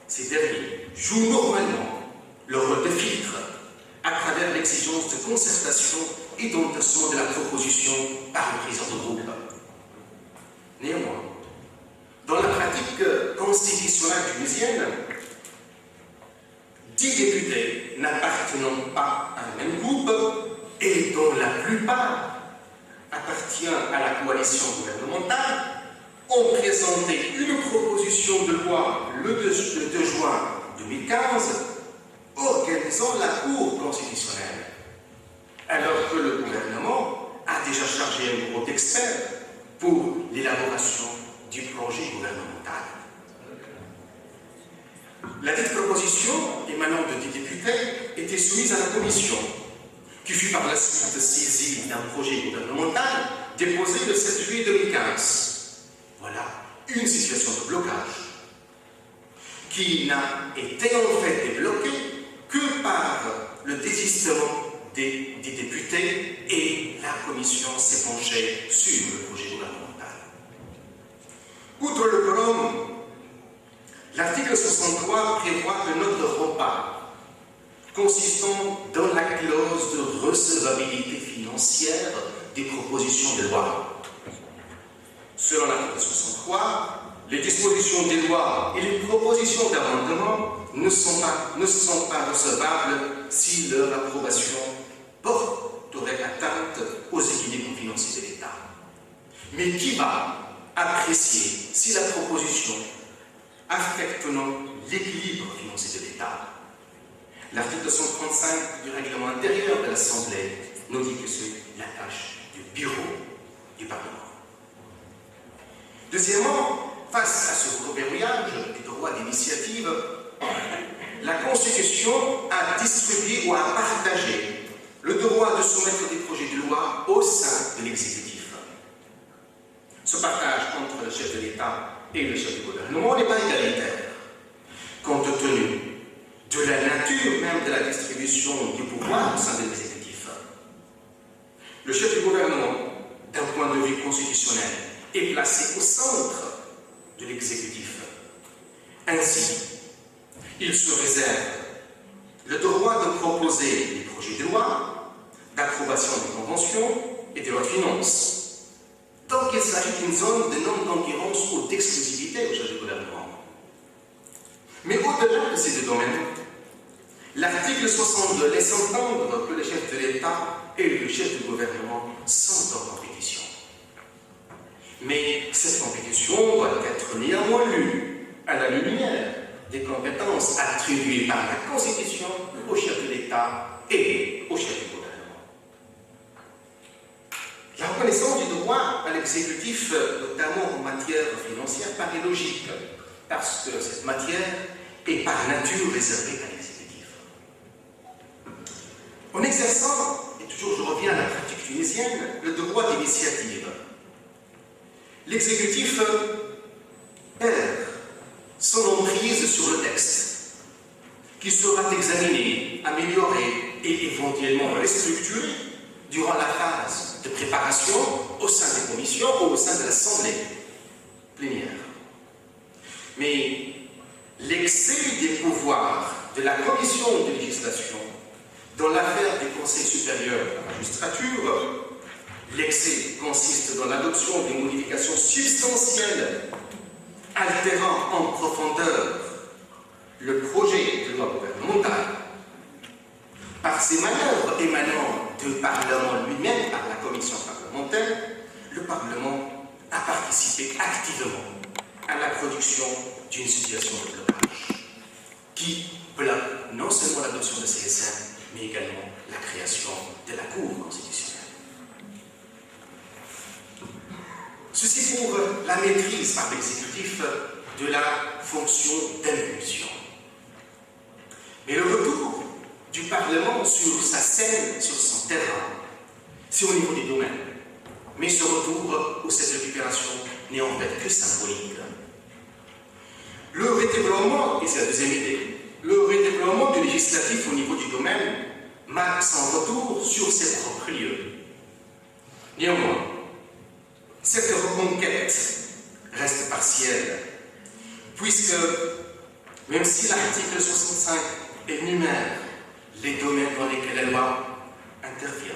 ces derniers jouent normalement le rôle de filtre à travers l'exigence de concertation et d'endossement de la proposition par le président de groupe. Néanmoins, dans la pratique constitutionnelle tunisienne, 10 députés n'appartenant pas à un même groupe et dont la plupart appartient à la coalition gouvernementale, ont présenté une proposition de loi le 2 juin 2015 organisant la Cour constitutionnelle, alors que le gouvernement a déjà chargé un groupe d'experts pour l'élaboration du projet gouvernemental. La dite proposition, émanant de 10 députés, était soumise à la commission, qui fut par la suite saisie d'un projet gouvernemental déposé le 7 juillet 2015. Voilà une situation de blocage qui n'a été en fait débloquée que par le désistement des députés et la commission s'est penchée sur le projet gouvernemental. Outre le quorum, l'article 63 prévoit un autre repas consistant dans la clause de recevabilité financière des propositions de loi. Selon l'article 63, les dispositions des lois et les propositions d'amendement ne sont pas recevables si leur approbation porterait atteinte aux équilibres financiers de l'État. Mais qui va apprécier si la proposition affecte ou non l'équilibre financier de l'État? L'article 135 du règlement intérieur de l'Assemblée nous dit que c'est la tâche du bureau du Parlement. Deuxièmement, face à ce verrouillage des droits d'initiative, la Constitution a distribué ou a partagé le droit de soumettre des projets de loi au sein de l'exécutif. Ce partage entre le chef de l'État et le chef du gouvernement n'est pas égalitaire, compte tenu de la nature même de la distribution du pouvoir au sein de l'exécutif. Le chef du gouvernement, d'un point de vue constitutionnel, est placé au centre de l'exécutif. Ainsi, il se réserve le droit de proposer des projets de loi, d'approbation des conventions et des lois de finances, tant qu'il s'agit d'une zone de non-concurrence ou d'exclusivité au chef du gouvernement. Mais au-delà de ces deux domaines, l'article 62 laisse entendre que le chef de l'État et le chef du gouvernement sont en compétition. Mais cette compétition doit être néanmoins lue à la lumière des compétences attribuées par la Constitution au chef de l'État et au chef du gouvernement. La reconnaissance du droit à l'exécutif, notamment en matière financière, paraît logique, parce que cette matière est par nature réservée à l'exécutif. En exerçant, et toujours je reviens à la pratique tunisienne, le droit d'initiative, l'exécutif perd son emprise sur le texte, qui sera examiné, amélioré et éventuellement restructuré durant la phase de préparation au sein des commissions ou au sein de l'Assemblée plénière. Mais l'excès des pouvoirs de la commission de législation dans l'affaire du Conseil supérieur de la magistrature, l'excès consiste dans l'adoption des modifications substantielles altérant en profondeur le projet de loi gouvernementale. Par ces manœuvres émanant du Parlement lui-même, par la commission parlementaire, le Parlement a participé activement à la production d'une situation de blocage qui bloque non seulement l'adoption de CSM, mais également la création de la Cour constitutionnelle. Ceci pour la maîtrise par l'exécutif de la fonction d'impulsion. Mais le retour du Parlement sur sa scène, sur son terrain, c'est au niveau des domaines. Mais ce retour ou cette récupération n'est en fait que symbolique. Le redéploiement, et c'est la deuxième idée, le redéploiement du législatif au niveau du domaine marque son retour sur ses propres lieux. Néanmoins, cette reconquête reste partielle, puisque même si l'article 65 énumère les domaines dans lesquels la loi intervient,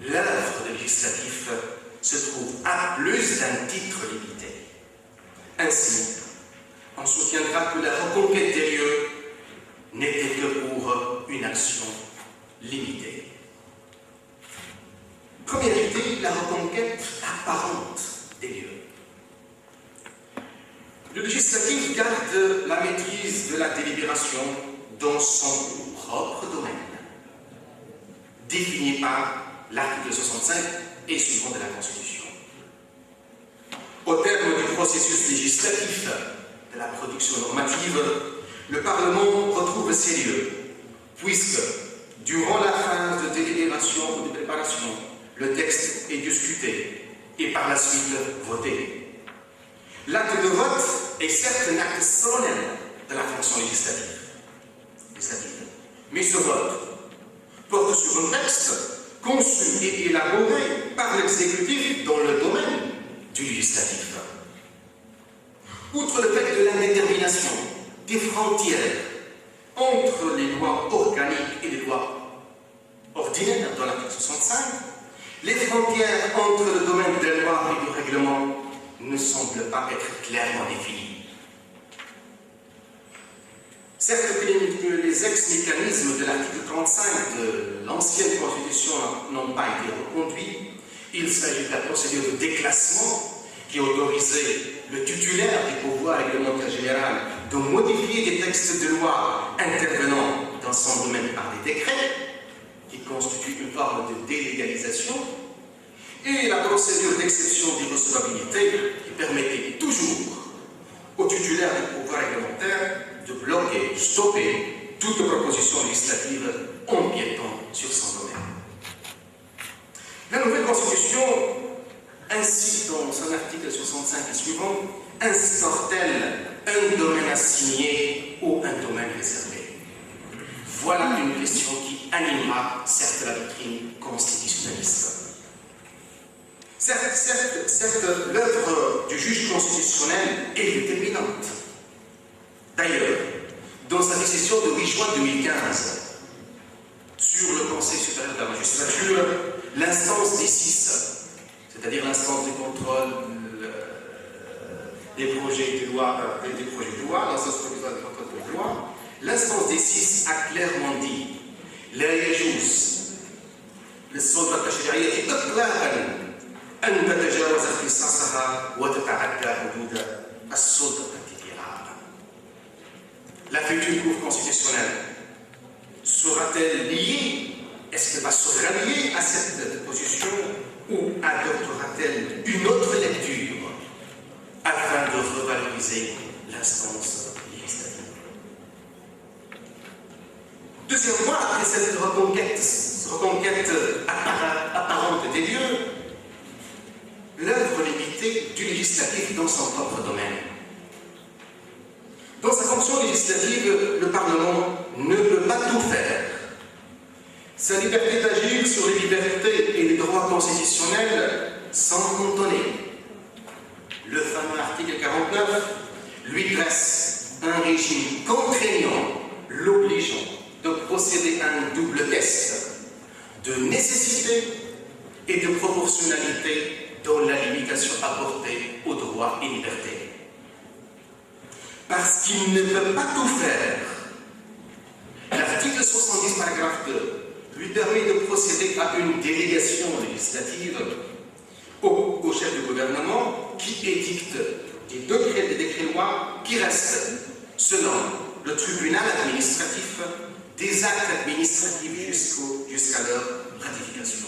l'œuvre de législatif se trouve à plus d'un titre limité. Ainsi, on soutiendra que la reconquête des lieux n'était que pour une action limitée. Première idée, la reconquête apparente des lieux. Le législatif garde la maîtrise de la délibération dans son propre domaine, défini par l'article 65 et suivant de la Constitution. Au terme du processus législatif de la production normative, le Parlement retrouve ses lieux, puisque, durant la phase de délibération ou de préparation, le texte est discuté et par la suite voté. L'acte de vote est certes un acte solennel de la fonction législative. Mais ce vote porte sur un texte conçu et élaboré par l'exécutif dans le domaine du législatif. Outre le fait de l'indétermination des frontières entre les lois organiques et les lois ordinaires dans l'article 65, les frontières entre le domaine des lois et du règlement ne semblent pas être clairement définies. Certes que les ex-mécanismes de l'article 35 de l'ancienne Constitution n'ont pas été reconduits, il s'agit de la procédure de déclassement qui autorisait le titulaire du pouvoir réglementaire général de modifier des textes de loi intervenant dans son domaine par des décrets, qui constituent une forme de délégalisation, et la procédure d'exception d'irrecevabilité qui permettait toujours aux titulaires du pouvoir réglementaire de bloquer, de stopper toute proposition législative empiétant sur son domaine. La nouvelle Constitution ainsi, dans son article 65 et suivant, instaure-t-elle un domaine assigné ou un domaine réservé? Voilà une question qui animera certes la doctrine constitutionnaliste. Certes, l'œuvre du juge constitutionnel est déterminante. D'ailleurs, dans sa décision de 8 juin 2015 sur le Conseil supérieur de la magistrature, l'instance des 6, c'est-à-dire l'instance de contrôle des projets de loi, l'instance provisoire de contrôle de loi, l'instance des 6 a clairement dit لا يجوز للسلطة التشريعية إطلاقاً أن تتجاوز اختصاصها وتتعدى حدود السلطة التنفيذية. La future Cour constitutionnelle sera-t-elle liée? Est-ce qu'elle va se rallier à cette position ou adoptera-t-elle une autre lecture afin de revaloriser l'instance législative? Deuxièmement, après cette reconquête apparente des lieux, l'œuvre limitée du législatif dans son propre domaine. Dans sa fonction législative, le Parlement ne peut pas tout faire. Sa liberté d'agir sur les libertés et les droits constitutionnels sans cantonner. Le fameux article 49 lui dresse un régime contraignant, l'obligeant de procéder à un double test de nécessité et de proportionnalité dans la limitation apportée aux droits et libertés. Parce qu'il ne peut pas tout faire, l'article 70, paragraphe 2, lui permet de procéder à une délégation législative au chef du gouvernement qui édicte des décrets-lois qui restent, selon le tribunal administratif, des actes administratifs jusqu'à leur ratification.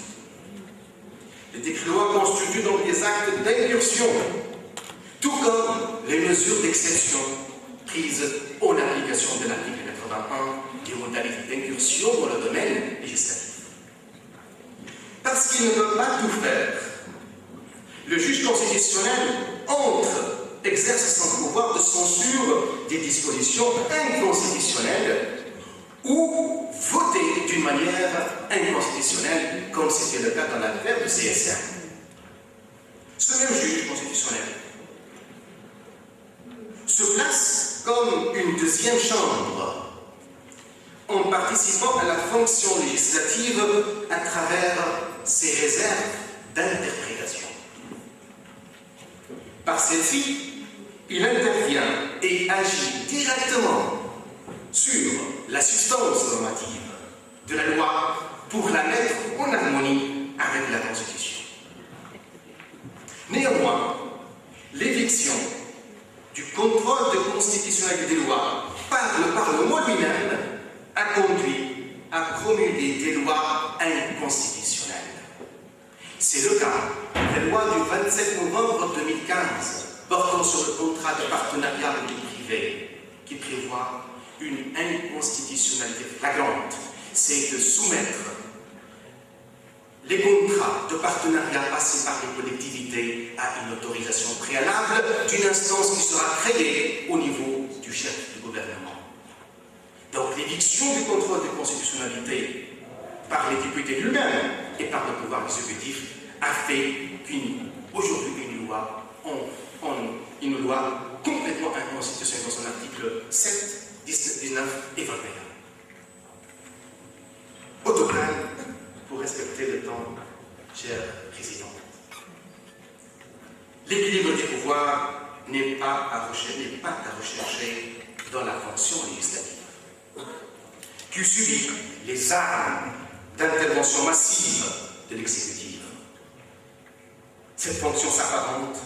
Les décrets-lois constituent donc des actes d'incursion, tout comme les mesures d'exception prises en application de l'article 81 des modalités d'incursion dans le domaine législatif. Parce qu'il ne peut pas tout faire, le juge constitutionnel exerce son pouvoir de censure des dispositions inconstitutionnelles ou votées d'une manière inconstitutionnelle, comme c'était le cas dans l'affaire du CSM. Ce même juge constitutionnel se place comme une deuxième chambre en participant à la fonction législative à travers ses réserves d'interprétation. Par celle-ci, il intervient et agit directement sur la substance normative de la loi pour la mettre en harmonie avec la Constitution. Néanmoins, l'éviction du contrôle de constitutionnalité des lois par le Parlement lui-même a conduit à promulguer des lois inconstitutionnelles. C'est le cas de la loi du 27 novembre 2015 portant sur le contrat de partenariat public-privé qui prévoit une inconstitutionnalité flagrante, c'est de soumettre les contrats de partenariat passés par les collectivités à une autorisation préalable d'une instance qui sera créée au niveau du chef du gouvernement. Donc l'éviction du contrôle de constitutionnalité par les députés lui-même et par le pouvoir exécutif a fait qu'aujourd'hui une loi complètement inconstitutionnelle dans son article 7, 19 et 21. Au total, pour respecter le temps, cher Président, l'équilibre des pouvoirs n'est pas à rechercher dans la fonction législative, qui subit les armes d'intervention massive de l'exécutif. Cette fonction s'apparente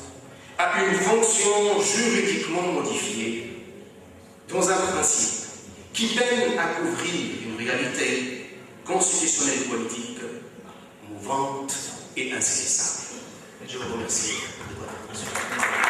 à une fonction juridiquement modifiée dans un principe qui peine à couvrir une réalité constitutionnelle et politique mouvante et insaisissable. Je vous remercie de votre attention.